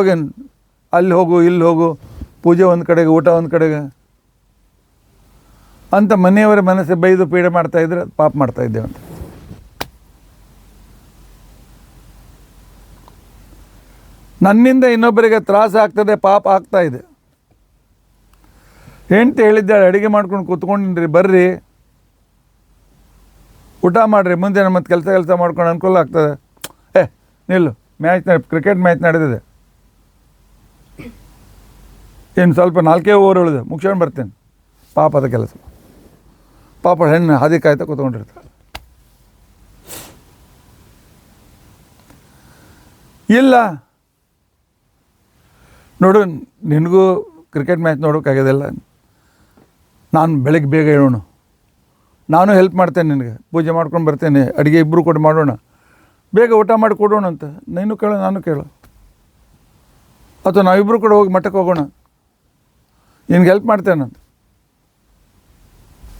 ಹೋಗು ಇಲ್ಲಿ ಹೋಗು, ಪೂಜೆ ಒಂದು ಕಡೆಗೆ, ಊಟ ಒಂದು ಕಡೆಗೆ ಅಂತ ಮನೆಯವರ ಮನಸ್ಸು ಬೈದು ಪೀಡೆ ಮಾಡ್ತಾಯಿದ್ರೆ ಪಾಪ ಮಾಡ್ತಾಯಿದ್ದೇವೆ ಅಂತ. ನನ್ನಿಂದ ಇನ್ನೊಬ್ಬರಿಗೆ ತ್ರಾಸ ಆಗ್ತದೆ, ಪಾಪ ಆಗ್ತಾ ಇದೆ. ಹೆಂಡತಿ ಹೇಳಿದ್ದಾಳೆ, ಅಡುಗೆ ಮಾಡ್ಕೊಂಡು ಕೂತ್ಕೊಂಡಿನ್ರಿ, ಬರ್ರಿ ಊಟ ಮಾಡಿರಿ, ಮುಂದೆ ಮತ್ತೆ ಕೆಲಸ ಮಾಡ್ಕೊಂಡು ಅನುಕೂಲ ಆಗ್ತದೆ. ನಿಲ್ಲು, ಕ್ರಿಕೆಟ್ ಮ್ಯಾಚ್ ನಡೆದಿದೆ, ಇನ್ನು ಸ್ವಲ್ಪ 4 ಓವರ್ ಉಳಿದೆ, ಮುಗಿಸ್ಕೊಂಡು ಬರ್ತೇನೆ. ಪಾಪದ ಕೆಲಸ. ಪಾಪ ಹೆಣ್ಣು ಹಾದಿ ಕಾಯ್ತಾ ಕೂತ್ಕೊಂಡಿರ್ತಾಳೆ. ಇಲ್ಲ ನೋಡು, ನಿನಗೂ ಕ್ರಿಕೆಟ್ ಮ್ಯಾಚ್ ನೋಡೋಕ್ಕಾಗೋದಿಲ್ಲ, ನಾನು ಬೆಳಗ್ಗೆ ಬೇಗ ಹೇಳೋಣ, ನಾನು ಹೆಲ್ಪ್ ಮಾಡ್ತೇನೆ, ನಿನಗೆ ಪೂಜೆ ಮಾಡ್ಕೊಂಡು ಬರ್ತೇನೆ, ಅಡುಗೆ ಇಬ್ಬರು ಕೂಡ ಮಾಡೋಣ, ಬೇಗ ಊಟ ಮಾಡಿ ಕೊಡೋಣ ಅಂತ ನೀನು ಕೇಳು, ನಾನು ಕೇಳು, ಅಥವಾ ನಾವಿಬ್ಬರು ಕೂಡ ಹೋಗಿ ಮಠಕ್ಕೆ ಹೋಗೋಣ, ನಿನಗೆ ಹೆಲ್ಪ್ ಮಾಡ್ತೇನಂತ.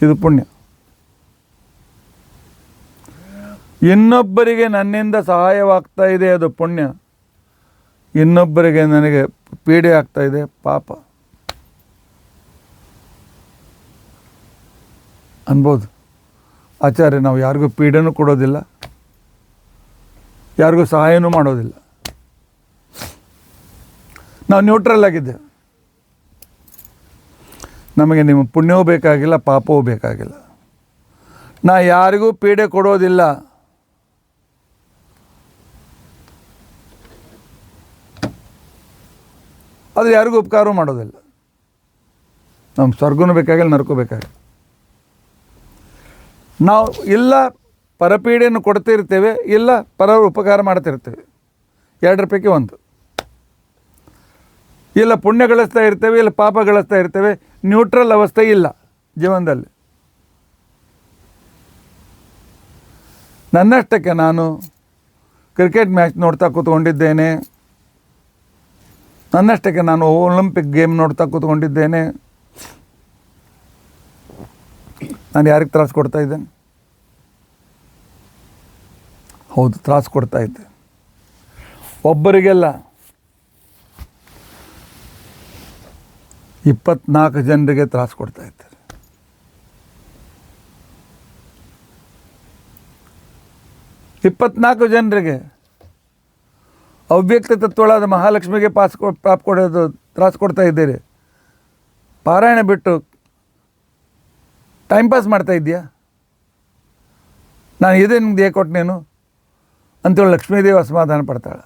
ಇದು ಪುಣ್ಯ. ಇನ್ನೊಬ್ಬರಿಗೆ ನನ್ನಿಂದ ಸಹಾಯವಾಗ್ತಾ ಇದೆ, ಅದು ಪುಣ್ಯ. ಇನ್ನೊಬ್ಬರಿಗೆ ನನಗೆ ಪೀಡೆ ಆಗ್ತಾ ಇದೆ, ಪಾಪ ಅನ್ಬೋದು. ಆಚಾರ್ಯ, ನಾವು ಯಾರಿಗೂ ಪೀಡೆನೂ ಕೊಡೋದಿಲ್ಲ, ಯಾರಿಗೂ ಸಹಾಯನೂ ಮಾಡೋದಿಲ್ಲ, ನಾವು ನ್ಯೂಟ್ರಲ್ ಆಗಿದ್ದೇವೆ. ನಮಗೆ ನಿಮ್ಮ ಪುಣ್ಯವೂ ಬೇಕಾಗಿಲ್ಲ, ಪಾಪವೂ ಬೇಕಾಗಿಲ್ಲ. ನಾ ಯಾರಿಗೂ ಪೀಡೆ ಕೊಡೋದಿಲ್ಲ. ಆದರೆ ಯಾರಿಗೂ ಉಪಕಾರವೂ ಮಾಡೋದಿಲ್ಲ. ನಮ್ಮ ಸ್ವರ್ಗನೂ ಬೇಕಾಗಿಲ್ಲ, ನರಕೂ ಬೇಕಾಗಿಲ್ಲ. ನಾವು ಇಲ್ಲ ಪರಪೀಡೆಯನ್ನು ಕೊಡ್ತಿರ್ತೇವೆ, ಇಲ್ಲ ಪರರ ಉಪಕಾರ ಮಾಡ್ತಿರ್ತೇವೆ, ಎರಡರ ಪೈಕಿ ಒಂದು. ಇಲ್ಲ ಪುಣ್ಯ ಗಳಿಸ್ತಾ ಇರ್ತೇವೆ, ಇಲ್ಲ ಪಾಪ ಗಳಿಸ್ತಾ ಇರ್ತೇವೆ. ನ್ಯೂಟ್ರಲ್ ಅವಸ್ಥೆ ಇಲ್ಲ ಜೀವನದಲ್ಲಿ. ನನ್ನಷ್ಟಕ್ಕೆ ನಾನು ಕ್ರಿಕೆಟ್ ಮ್ಯಾಚ್ ನೋಡ್ತಾ ಕೂತ್ಕೊಂಡಿದ್ದೇನೆ, ನನ್ನಷ್ಟಕ್ಕೆ ನಾನು ಒಲಿಂಪಿಕ್ ಗೇಮ್ ನೋಡ್ತಾ ಕೂತ್ಕೊಂಡಿದ್ದೇನೆ. ನಾನು ಯಾರಿಗೆ ತ್ರಾಸು ಕೊಡ್ತಾ ಇದ್ದೇನೆ? ಹೌದು, ತ್ರಾಸು ಕೊಡ್ತಾ ಇದ್ದೆ. ಒಬ್ಬರಿಗೆಲ್ಲ 24 ಜನರಿಗೆ ತ್ರಾಸು ಕೊಡ್ತಾ ಇದ್ದಾರೆ. ಇಪ್ಪತ್ನಾಲ್ಕು ಜನರಿಗೆ ಅವ್ಯಕ್ತ ತತ್ವಳಾದ ಮಹಾಲಕ್ಷ್ಮಿಗೆ ತ್ರಾಸು ಕೊಡ್ತಾ ಇದ್ದೀರಿ. ಪಾರಾಯಣ ಬಿಟ್ಟು ಟೈಮ್ ಪಾಸ್ ಮಾಡ್ತಾ ಇದ್ದೀಯಾ? ನಾನು ಇದೇ ನಿಮ್ಗೆ ಕೊಟ್ಟನೇನು ಅಂತೇಳಿ ಲಕ್ಷ್ಮೀದೇವಿ ಅಸಮಾಧಾನ ಪಡ್ತಾಳೆ.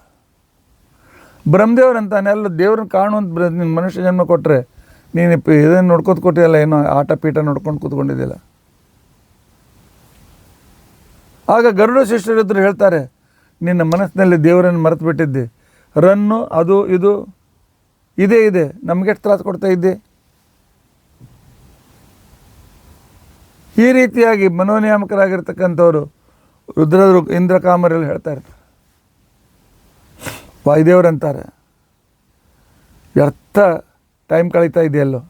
ಬ್ರಹ್ಮದೇವ್ರಂತಾನೆ, ಎಲ್ಲ ದೇವ್ರನ್ನ ಕಾಣುವಂತ ನಿನ್ನ ಮನುಷ್ಯ ಜನ್ಮ ಕೊಟ್ಟರೆ ನೀನು ಇದನ್ನು ನೋಡ್ಕೊತ ಕೊಟ್ಟಿಲ್ಲ, ಏನೋ ಆಟ ಪೀಠ ನೋಡ್ಕೊಂಡು ಕೂತ್ಕೊಂಡಿದ್ದಿಲ್ಲ. ಆಗ ಗರುಡ ಶಿಷ್ಯರಿದ್ರು ಹೇಳ್ತಾರೆ, ನಿನ್ನ ಮನಸ್ಸಿನಲ್ಲಿ ದೇವರನ್ನು ಮರೆತು ಬಿಟ್ಟಿದ್ದೆ, ರನ್ನು ಅದು ಇದು ಇದೆ ನಮಗೆಷ್ಟು ತ್ರಾಸು ಕೊಡ್ತಾ ಇದ್ದೆ. ಈ ರೀತಿಯಾಗಿ ಮನೋನಿಯಾಮಕರಾಗಿರ್ತಕ್ಕಂಥವ್ರು ರುದ್ರರು ಇಂದ್ರಕಾಮರಲ್ಲಿ ಹೇಳ್ತಾ ಇರ್ತಾರೆ. ವಾಯುದೇವರಂತಾರೆ, ವ್ಯರ್ಥ ಟೈಮ್ ಕಳೀತಾ ಇದೆಯಲ್ಲೋ,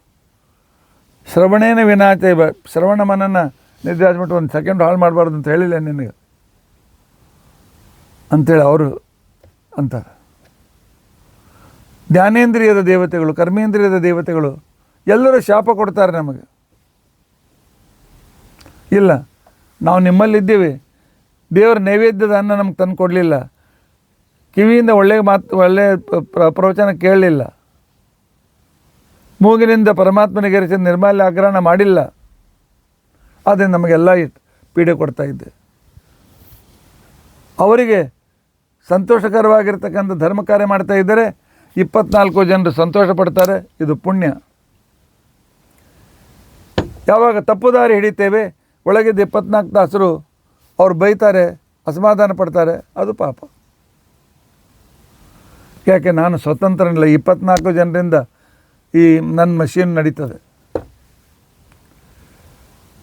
ಶ್ರವಣೇನ ವಿನಾಚೆ, ಶ್ರವಣ ಮನನ ನಿದ್ದೆ ಹಚ್ಬಿಟ್ಟು ಒಂದು ಸೆಕೆಂಡ್ ಹಾಳು ಮಾಡಬಾರ್ದು ಅಂತ ಹೇಳಿಲ್ಲ ನಿನಗೆ ಅಂಥೇಳಿ ಅವರು ಅಂತಾರೆ. ಜ್ಞಾನೇಂದ್ರಿಯದ ದೇವತೆಗಳು, ಕರ್ಮೇಂದ್ರಿಯದ ದೇವತೆಗಳು ಎಲ್ಲರೂ ಶಾಪ ಕೊಡ್ತಾರೆ ನಮಗೆ. ಇಲ್ಲ, ನಾವು ನಿಮ್ಮಲ್ಲಿದ್ದೀವಿ, ದೇವರ ನೈವೇದ್ಯದ ಅನ್ನ ನಮ್ಗೆ ತಂದು ಕೊಡಲಿಲ್ಲ, ಕಿವಿಯಿಂದ ಒಳ್ಳೆಯ ಒಳ್ಳೆಯ ಪ್ರವಚನ ಕೇಳಲಿಲ್ಲ, ಮೂಗಿನಿಂದ ಪರಮಾತ್ಮನಿಗೆ ಎರಚಿದ ನಿರ್ಮಾಲ್ಯ ಆಗ್ರಹಣ ಮಾಡಿಲ್ಲ, ಆದ್ದರಿಂದ ನಮಗೆಲ್ಲ ಪೀಡೆ ಕೊಡ್ತಾ ಇದ್ದೆ. ಅವರಿಗೆ ಸಂತೋಷಕರವಾಗಿರ್ತಕ್ಕಂಥ ಧರ್ಮ ಕಾರ್ಯ ಮಾಡ್ತಾ ಇದ್ದರೆ 24 ಜನರು ಸಂತೋಷ ಪಡ್ತಾರೆ. ಇದು ಪುಣ್ಯ. ಯಾವಾಗ ತಪ್ಪು ದಾರಿ ಹಿಡಿತೇವೆ, ಒಳಗಿದ್ದ 24 ತಾಸರು ಅವ್ರು ಬೈತಾರೆ, ಅಸಮಾಧಾನ ಪಡ್ತಾರೆ, ಅದು ಪಾಪ. ಯಾಕೆ ನಾನು ಸ್ವತಂತ್ರನಿಲ್ಲ, 24 ಜನರಿಂದ ಈ ನನ್ನ ಮಷೀನ್ ನಡೀತದೆ.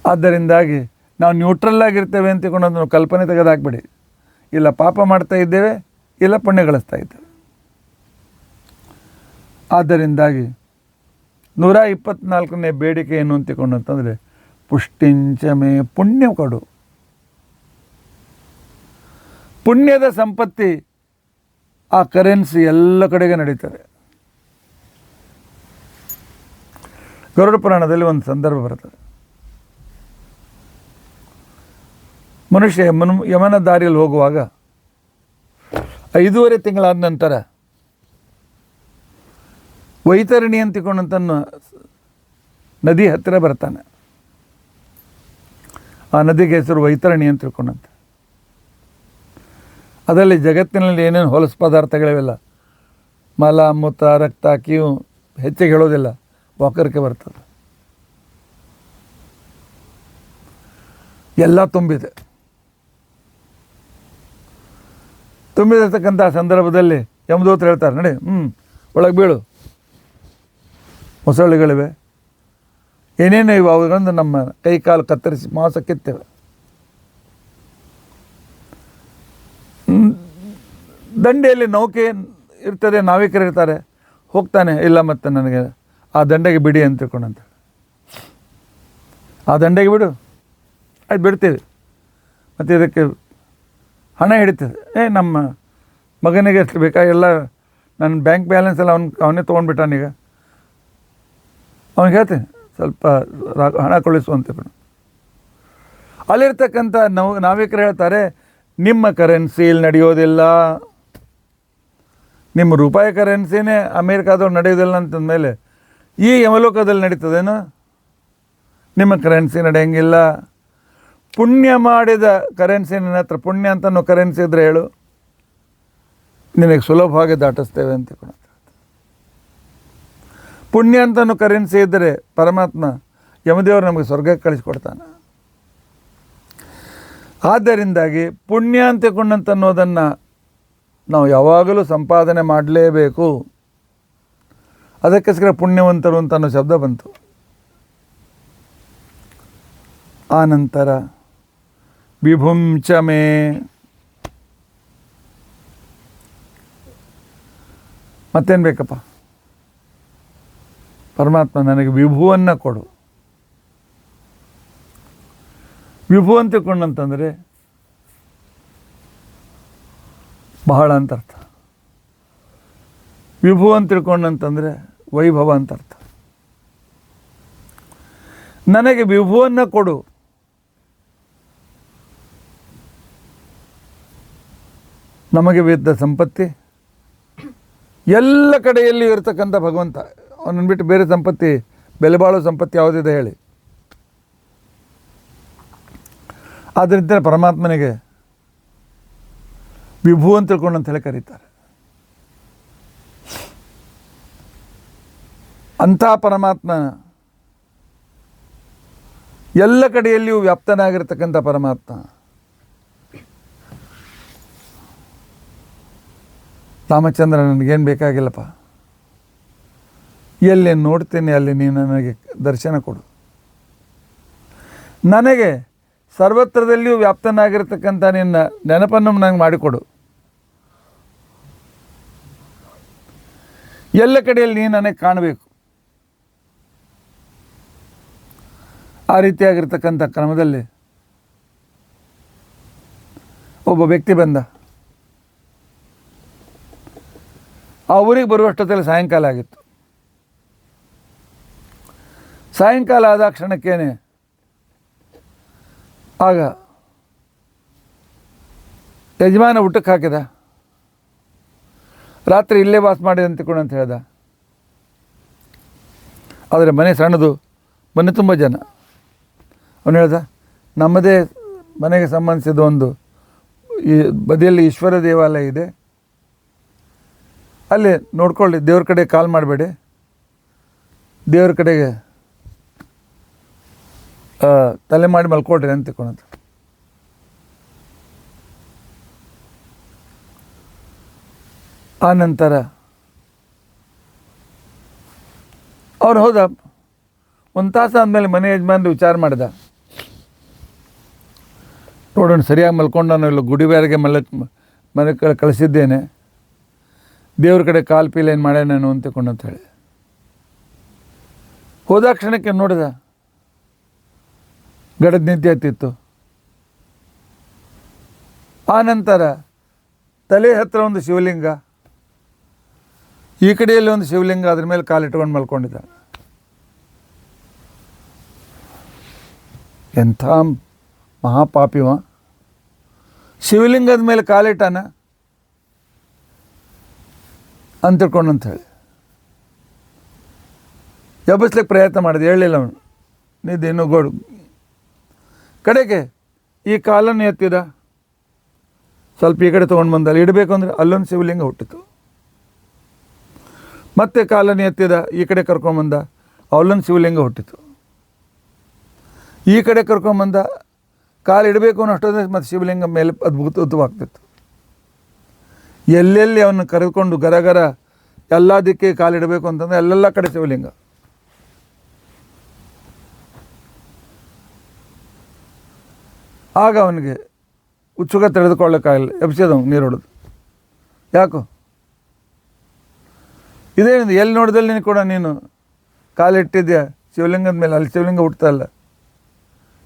ಆದ್ದರಿಂದಾಗಿ ನಾವು ನ್ಯೂಟ್ರಲ್ ಆಗಿರ್ತೇವೆ ಅಂತ ತಿಳ್ಕೊಂಡು ಕಲ್ಪನೆ ತೆಗೆದಾಕ್ಬಿಡಿ. ಇಲ್ಲ ಪಾಪ ಮಾಡ್ತಾ ಇದ್ದೇವೆ, ಇಲ್ಲ ಪುಣ್ಯ ಗಳಿಸ್ತಾ ಇದ್ದೇವೆ. ಆದ್ದರಿಂದಾಗಿ 124ನೇ ಬೇಡಿಕೆ ಏನು ಅಂತ ತಿಳ್ಕೊಂಡು ಅಂತಂದರೆ, ಪುಷ್ಟಿಂಚಮೆ ಪುಣ್ಯ ಕೊಡು. ಪುಣ್ಯದ ಸಂಪತ್ತಿ ಆ ಕರೆನ್ಸಿ ಎಲ್ಲ ಕಡೆಗೆ ನಡೀತಾರೆ. ಗರುಡ ಪುರಾಣದಲ್ಲಿ ಒಂದು ಸಂದರ್ಭ ಬರ್ತದೆ. ಮನುಷ್ಯ ಯಮನ ದಾರಿಯಲ್ಲಿ ಹೋಗುವಾಗ 5.5 ತಿಂಗಳಾದ ನಂತರ ವೈತರಣಿ ಅಂತ ತಿಳ್ಕೊಂಡಂತ ನದಿ ಹತ್ತಿರ ಬರ್ತಾನೆ. ಆ ನದಿಗೆ ಹೆಸರು ವೈತರಣಿ ಅಂತ ತಿಳ್ಕೊಂಡಂತ. ಅದರಲ್ಲಿ ಜಗತ್ತಿನಲ್ಲಿ ಏನೇನು ಹೊಲಸು ಪದಾರ್ಥಗಳಿವೆಲ್ಲ, ಮಲ ಮೂತ್ರ ರಕ್ತ ಕೀವು ಹೆಚ್ಚಿಗೆ ಹೇಳೋದಿಲ್ಲ, ವಾಕರಿಕೆ ಬರ್ತದೆ, ಎಲ್ಲ ತುಂಬಿದಿರ್ತಕ್ಕಂಥ ಸಂದರ್ಭದಲ್ಲಿ ಯಮದೂತರು ಹೇಳ್ತಾರೆ, ನಡಿ ಒಳಗೆ ಬೀಳು, ಮೊಸಳೆಗಳಿವೆ, ಏನೇನು ಇವು, ಅವುಗಳನ್ನು ನಮ್ಮ ಕೈ ಕಾಲು ಕತ್ತರಿಸಿ ಮಾಂಸ ಕಿತ್ತೇವೆ. ದಂಡೆಯಲ್ಲಿ ನೌಕೆ ಇರ್ತದೆ, ನಾವಿಕರು ಇರ್ತಾರೆ. ಹೋಗ್ತಾನೆ, ಇಲ್ಲ ಮತ್ತು ನನಗೆ ಆ ದಂಡೆಗೆ ಬಿಡಿ ಅಂತ ತಿಳ್ಕೊಂಡಂತ. ಆ ದಂಡೆಗೆ ಬಿಡು, ಆಯ್ತು ಬಿಡ್ತೀವಿ. ಮತ್ತು ಇದಕ್ಕೆ ಹಣ ಹಿಡಿತದೆ. ನಮ್ಮ ಮಗನಿಗೆ ಎಷ್ಟು ಬೇಕಾ ಎಲ್ಲ ನನ್ನ ಬ್ಯಾಂಕ್ ಬ್ಯಾಲೆನ್ಸ್ ಎಲ್ಲ ಅವನೇ ತೊಗೊಂಡ್ಬಿಟ್ಟಾನೀಗ. ಅವ್ನಿಗೆ ಹೇಳ್ತೀನಿ ಸ್ವಲ್ಪ ಹಣ ಕಳಿಸು ಅಂತ. ಅಲ್ಲಿರ್ತಕ್ಕಂಥ ನಾವಿಕರು ಹೇಳ್ತಾರೆ, ನಿಮ್ಮ ಕರೆನ್ಸಿಯಲ್ಲಿ ನಡೆಯೋದಿಲ್ಲ, ನಿಮ್ಮ ರೂಪಾಯಿ ಕರೆನ್ಸಿನೇ ಅಮೇರಿಕಾದವ್ರು ನಡೆಯೋದಿಲ್ಲ ಅಂತಂದಮೇಲೆ ಈ ಯಮಲೋಕದಲ್ಲಿ ನಡೀತದೇನು? ನಿಮ್ಮ ಕರೆನ್ಸಿ ನಡೆಯಂಗಿಲ್ಲ. ಪುಣ್ಯ ಮಾಡಿದ ಕರೆನ್ಸಿ ನಿನ್ನ ಹತ್ರ, ಪುಣ್ಯ ಅಂತನೂ ಕರೆನ್ಸಿ ಇದ್ದರೆ ಹೇಳು, ನಿನಗೆ ಸುಲಭವಾಗಿ ದಾಟಿಸ್ತೇವೆ ಅಂತ. ಪುಣ್ಯ ಅಂತನೂ ಕರೆನ್ಸಿ ಇದ್ದರೆ ಪರಮಾತ್ಮ ಯಮದೇವರು ನಮಗೆ ಸ್ವರ್ಗಕ್ಕೆ ಕಳಿಸ್ಕೊಡ್ತಾನೆ. ಆದ್ದರಿಂದಾಗಿ ಪುಣ್ಯ ಅಂತಕೊಂಡಂತನ್ನೋದನ್ನು ನಾವು ಯಾವಾಗಲೂ ಸಂಪಾದನೆ ಮಾಡಲೇಬೇಕು. ಅದಕ್ಕೋಸ್ಕರ ಪುಣ್ಯವಂತರು ಅಂತ ಅನ್ನೋ ಶಬ್ದ ಬಂತು. ಆನಂತರ ವಿಭುಂಚಮೆ, ಮತ್ತೇನು ಬೇಕಪ್ಪ? ಪರಮಾತ್ಮ ನನಗೆ ವಿಭುವನ್ನು ಕೊಡು. ವಿಭು ಅಂತ ತಿಳ್ಕೊಂಡಂತಂದರೆ ಬಹಳ ಅಂತ ಅರ್ಥ. ವಿಭು ಅಂತ ತಿಳ್ಕೊಂಡಂತಂದರೆ ವೈಭವ ಅಂತ ಅರ್ಥ. ನನಗೆ ವಿಭುವನ್ನು ಕೊಡು. ನಮಗೆ ಬಿದ್ದ ಸಂಪತ್ತಿ ಎಲ್ಲ ಕಡೆಯಲ್ಲಿ ಇರತಕ್ಕಂಥ ಭಗವಂತ, ಅವನನ್ನು ಬಿಟ್ಟು ಬೇರೆ ಸಂಪತ್ತಿ, ಬೆಲೆ ಬಾಳೋ ಸಂಪತ್ತಿ ಯಾವುದಿದೆ ಹೇಳಿ? ಆದ್ದರಿಂದ ಪರಮಾತ್ಮನಿಗೆ ವಿಭು ಅಂತ ತಿಳ್ಕೊಂಡು ಅಂತ ಹೇಳಿ ಕರೀತಾರೆ. ಅಂಥ ಪರಮಾತ್ಮ ಎಲ್ಲ ಕಡೆಯಲ್ಲಿಯೂ ವ್ಯಾಪ್ತನಾಗಿರ್ತಕ್ಕಂಥ ಪರಮಾತ್ಮ ರಾಮಚಂದ್ರ ನನಗೇನು ಬೇಕಾಗಿಲ್ಲಪ್ಪ, ಎಲ್ಲಿ ನೋಡ್ತೀನಿ ಅಲ್ಲಿ ನೀನು ನನಗೆ ದರ್ಶನ ಕೊಡು, ನನಗೆ ಸರ್ವತ್ರದಲ್ಲಿಯೂ ವ್ಯಾಪ್ತನಾಗಿರ್ತಕ್ಕಂಥ ನಿನ್ನ ನೆನಪನ್ನು ನನಗೆ ಮಾಡಿಕೊಡು, ಎಲ್ಲ ಕಡೆಯಲ್ಲಿ ನೀನು ನನಗೆ ಕಾಣಬೇಕು. ಆ ರೀತಿಯಾಗಿರ್ತಕ್ಕಂಥ ಕ್ರಮದಲ್ಲಿ ಒಬ್ಬ ವ್ಯಕ್ತಿ ಬಂದ. ಆ ಊರಿಗೆ ಬರುವಷ್ಟೊತ್ತಲ್ಲಿ ಸಾಯಂಕಾಲ ಆಗಿತ್ತು. ಸಾಯಂಕಾಲ ಆದ ಕ್ಷಣಕ್ಕೇನೆ ಆಗ ಯಜಮಾನ ಊಟಕ್ಕೆ ಹಾಕಿದ. ರಾತ್ರಿ ಇಲ್ಲೇ ವಾಸ ಮಾಡಿ ಅಂತಿಕೊಂಡು ಅಂತ ಹೇಳ್ದ. ಆದರೆ ಮನೆ ಸಣ್ಣದು, ಮನೆ ತುಂಬ ಜನ. ಅವನು ಹೇಳ್ದ, ನಮ್ಮದೇ ಮನೆಗೆ ಸಂಬಂಧಿಸಿದ ಒಂದು ಈ ಬದಿಯಲ್ಲಿ ಈಶ್ವರ ದೇವಾಲಯ ಇದೆ, ಅಲ್ಲಿ ನೋಡ್ಕೊಳ್ಳಿ, ದೇವ್ರ ಕಡೆ ಕಾಲ್ ಮಾಡಬೇಡಿ, ದೇವ್ರ ಕಡೆಗೆ ತಲೆ ಮಾಡಿ ಮಲ್ಕೊಳ್ರಿ ಅಂತ ತಿಳ್ಕೊಳಂತ. ಆ ನಂತರ ಅವ್ರು ಹೋದ. ಒಂದು ತಾಸು ಆದಮೇಲೆ ಮನೆ ಯಜಮಾನ್ರು ವಿಚಾರ ಮಾಡಿದ, ನೋಡೋಣ ಸರಿಯಾಗಿ ಮಲ್ಕೊಂಡು ನಾನು ಇಲ್ಲ ಗುಡಿ ಬೇರೆಗೆ ಮನೆ ಕಳಿಸಿದ್ದೇನೆ, ದೇವ್ರ ಕಡೆ ಕಾಲು ಪೀಲ ಏನು ಮಾಡ್ಯ ನಾನು ಅಂತಿಕೊಂಡು ಅಂತ ಹೇಳಿ ಹೋದ ಕ್ಷಣಕ್ಕೆ ನೋಡಿದ, ಗಡದ ನಿದ್ದೆ ಹತ್ತಿತ್ತು. ಆ ನಂತರ ತಲೆ ಹತ್ತಿರ ಒಂದು ಶಿವಲಿಂಗ, ಈ ಕಡೆಯಲ್ಲಿ ಒಂದು ಶಿವಲಿಂಗ, ಅದ್ರ ಮೇಲೆ ಕಾಲಿಟ್ಕೊಂಡು ಮಲ್ಕೊಂಡಿದ್ದ. ಎಂಥ ಮಹಾಪಾಪಿವ, ಶಿವಲಿಂಗದ ಮೇಲೆ ಕಾಲಿಟ್ಟಾನ ಅಂತ ತಿಳ್ಕೊಂಡು ಅಂತ ಹೇಳಿ ಎಬ್ಬಿಸ್ಲಿಕ್ಕೆ ಪ್ರಯತ್ನ ಮಾಡಿದೆ, ಹೇಳಲಿಲ್ಲ ಅವನು. ನಿದ್ದೆ ಇನ್ನೂ ಗೋಡು. ಕಡೆಗೆ ಈ ಕಾಲನ್ನು ಎತ್ತಿದ, ಸ್ವಲ್ಪ ಈ ಕಡೆ ತೊಗೊಂಡು ಬಂದ, ಅಲ್ಲಿ ಇಡಬೇಕು ಅಂದರೆ ಅಲ್ಲೊಂದು ಶಿವಲಿಂಗ ಹುಟ್ಟಿತು. ಮತ್ತೆ ಕಾಲನ್ನು ಎತ್ತಿದ, ಈ ಕಡೆ ಕರ್ಕೊಂಬಂದ, ಅಲ್ಲೊಂದು ಶಿವಲಿಂಗ ಹುಟ್ಟಿತು. ಈ ಕಡೆ ಕರ್ಕೊಂಬಂದ, ಕಾಲು ಇಡಬೇಕು ಅನ್ನೋಷ್ಟೊಂದು ಮತ್ತು ಶಿವಲಿಂಗ ಮೇಲೆ ಅದ್ಭುತವಾಗ್ತಿತ್ತು. ಎಲ್ಲೆಲ್ಲಿ ಅವನು ಕರೆದುಕೊಂಡು ಗರಗರ ಎಲ್ಲ ದಿಕ್ಕಿಗೆ ಕಾಲಿಡಬೇಕು ಅಂತಂದರೆ ಅಲ್ಲೆಲ್ಲ ಕಡೆ ಶಿವಲಿಂಗ. ಆಗ ಅವನಿಗೆ ಉತ್ಸುಕ ತೆಗೆದುಕೊಳ್ಳೋಕ್ಕಾಗಲ್ಲ, ಎಬ್ಸಿದವ್ ನೀರು ಹೊಡೆದು. ಯಾಕೋ ಇದೇನಿದೆ, ಎಲ್ಲಿ ನೋಡಿದಲ್ಲಿ ನೀನು ಕೂಡ ನೀನು ಕಾಲಿಟ್ಟಿದ್ಯಾ ಶಿವಲಿಂಗದ ಮೇಲೆ, ಅಲ್ಲಿ ಶಿವಲಿಂಗ ಹುಡ್ತಾ ಇಲ್ಲ,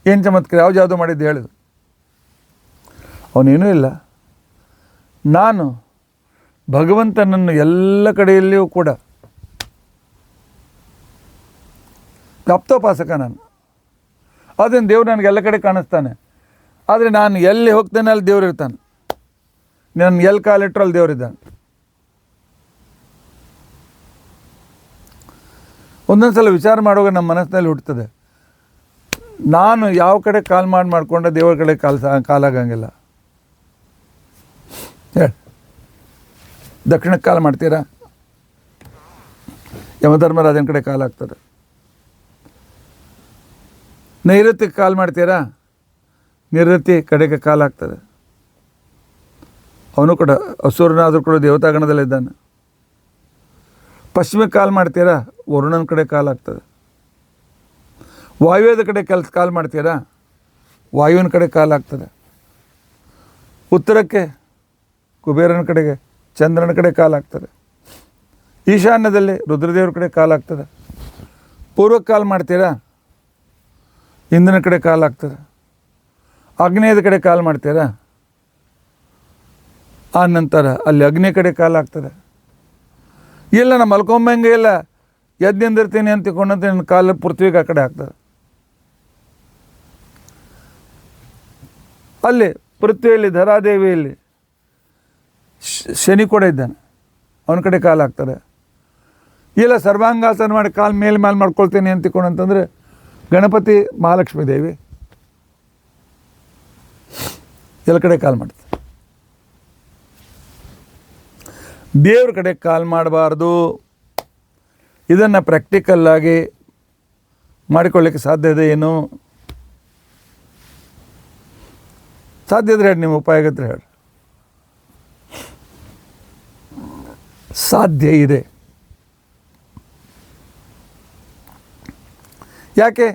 ಏನು ಚಮತ್ಕಾರ, ಯಾವ ಜಾದು ಮಾಡಿದ್ದು ಹೇಳಿದ್ರು. ಅವನೇನೂ ಇಲ್ಲ, ನಾನು ಭಗವಂತನನ್ನು ಎಲ್ಲ ಕಡೆಯಲ್ಲಿಯೂ ಕೂಡ ತಪ್ತೋಪಾಸಕ ನಾನು. ಅದನ್ನು ದೇವ್ರು ನನಗೆ ಎಲ್ಲ ಕಡೆ ಕಾಣಿಸ್ತಾನೆ, ಆದರೆ ನಾನು ಎಲ್ಲಿ ಹೋಗ್ತೇನೆ ಅಲ್ಲಿ ದೇವ್ರು ಇರ್ತಾನೆ, ನಾನು ಎಲ್ಲಿ ಕಾಲಿಟ್ಟರು ಅಲ್ಲಿ ದೇವ್ರಿದ್ದಾನೆ. ಒಂದೊಂದು ಸಲ ವಿಚಾರ ಮಾಡುವಾಗ ನಮ್ಮ ಮನಸ್ಸಿನಲ್ಲಿ ಹುಡ್ತದೆ, ನಾನು ಯಾವ ಕಡೆ ಕಾಲ್ ಮಾಡಿಕೊಂಡೆ ದೇವ್ರ ಕಡೆ ಕಾಲಾಗಂಗಿಲ್ಲ. ಹೇಳಿ, ದಕ್ಷಿಣಕ್ಕೆ ಕಾಲು ಮಾಡ್ತೀರಾ, ಯಮಧರ್ಮರಾಜನ ಕಡೆ ಕಾಲು ಹಾಕ್ತಾರೆ. ನೈಋತ್ಯಕ್ಕೆ ಕಾಲು ಮಾಡ್ತೀರಾ, ನೈಋತ್ಯ ಕಡೆಗೆ ಕಾಲು ಹಾಕ್ತಾರೆ. ಅವನು ಕೂಡ ಅಸುರನಾದರೂ ಕೂಡ ದೇವತಾಗಣದಲ್ಲಿದ್ದಾನೆ. ಪಶ್ಚಿಮಕ್ಕೆ ಕಾಲು ಮಾಡ್ತೀರಾ, ವರುಣನ ಕಡೆ ಕಾಲು ಹಾಕ್ತದೆ. ವಾಯುವ್ಯದ ಕಡೆ ಕಾಲು ಮಾಡ್ತೀರಾ, ವಾಯುವಿನ ಕಡೆ ಕಾಲು ಹಾಕ್ತದೆ. ಉತ್ತರಕ್ಕೆ ಕುಬೇರನ ಕಡೆಗೆ, ಚಂದ್ರನ ಕಡೆ ಕಾಲು ಹಾಕ್ತದೆ. ಈಶಾನ್ಯದಲ್ಲಿ ರುದ್ರದೇವ್ರ ಕಡೆ ಕಾಲು ಹಾಕ್ತದೆ. ಪೂರ್ವಕ್ಕೆ ಕಾಲು ಮಾಡ್ತೀರಾ, ಇಂದ್ರನ ಕಡೆ ಕಾಲು ಹಾಕ್ತದೆ. ಆಗ್ನೇಯದ ಕಡೆ ಕಾಲು ಮಾಡ್ತೀರಾ, ಆ ನಂತರ ಅಲ್ಲಿ ಅಗ್ನಿ ಕಡೆ ಕಾಲು ಹಾಕ್ತದೆ. ಇಲ್ಲ ನಾನು ಮಲ್ಕೊಂಬಂಗೆ ಇಲ್ಲ, ಎದ್ದು ನಿಂದಿರ್ತೀನಿ ಅಂತ ತಿಳ್ಕೊಂಡಂತೆ ನನ್ನ ಕಾಲು ಪೃಥ್ವಿಗೆ ಆ ಕಡೆ ಹಾಕ್ತದೆ. ಅಲ್ಲಿ ಪೃಥ್ವಿಯಲ್ಲಿ ಧರಾದೇವಿಯಲ್ಲಿ ಶನಿ ಕೂಡ ಇದ್ದಾನೆ, ಅವನ ಕಡೆ ಕಾಲು ಹಾಕ್ತಾರೆ. ಇಲ್ಲ ಸರ್ವಾಂಗಾಸನ ಮಾಡಿ ಕಾಲು ಮೇಲೆ ಮಾಡ್ಕೊಳ್ತೀನಿ ಅಂತ ತಿಳ್ಕೊಂಡಂತಂದರೆ ಗಣಪತಿ ಮಹಾಲಕ್ಷ್ಮೀ ದೇವಿ ಎಲ್ಲ ಕಡೆ ಕಾಲು ಮಾಡ್ತಾರೆ. ದೇವ್ರ ಕಡೆ ಕಾಲು ಮಾಡಬಾರ್ದು. ಇದನ್ನು ಪ್ರಾಕ್ಟಿಕಲ್ಲಾಗಿ ಮಾಡಿಕೊಳ್ಳಿಕ್ಕೆ ಸಾಧ್ಯ ಇದೆ ಏನು? ಸಾಧ್ಯ ಇದ್ರೆ ಹೇಳಿ, ನಿಮ್ಮ ಉಪಾಯ ಆಗಿದ್ರೆ ಹೇಳಿ. ಸಾಧ್ಯ ಇದೆ. ಯಾಕೆ?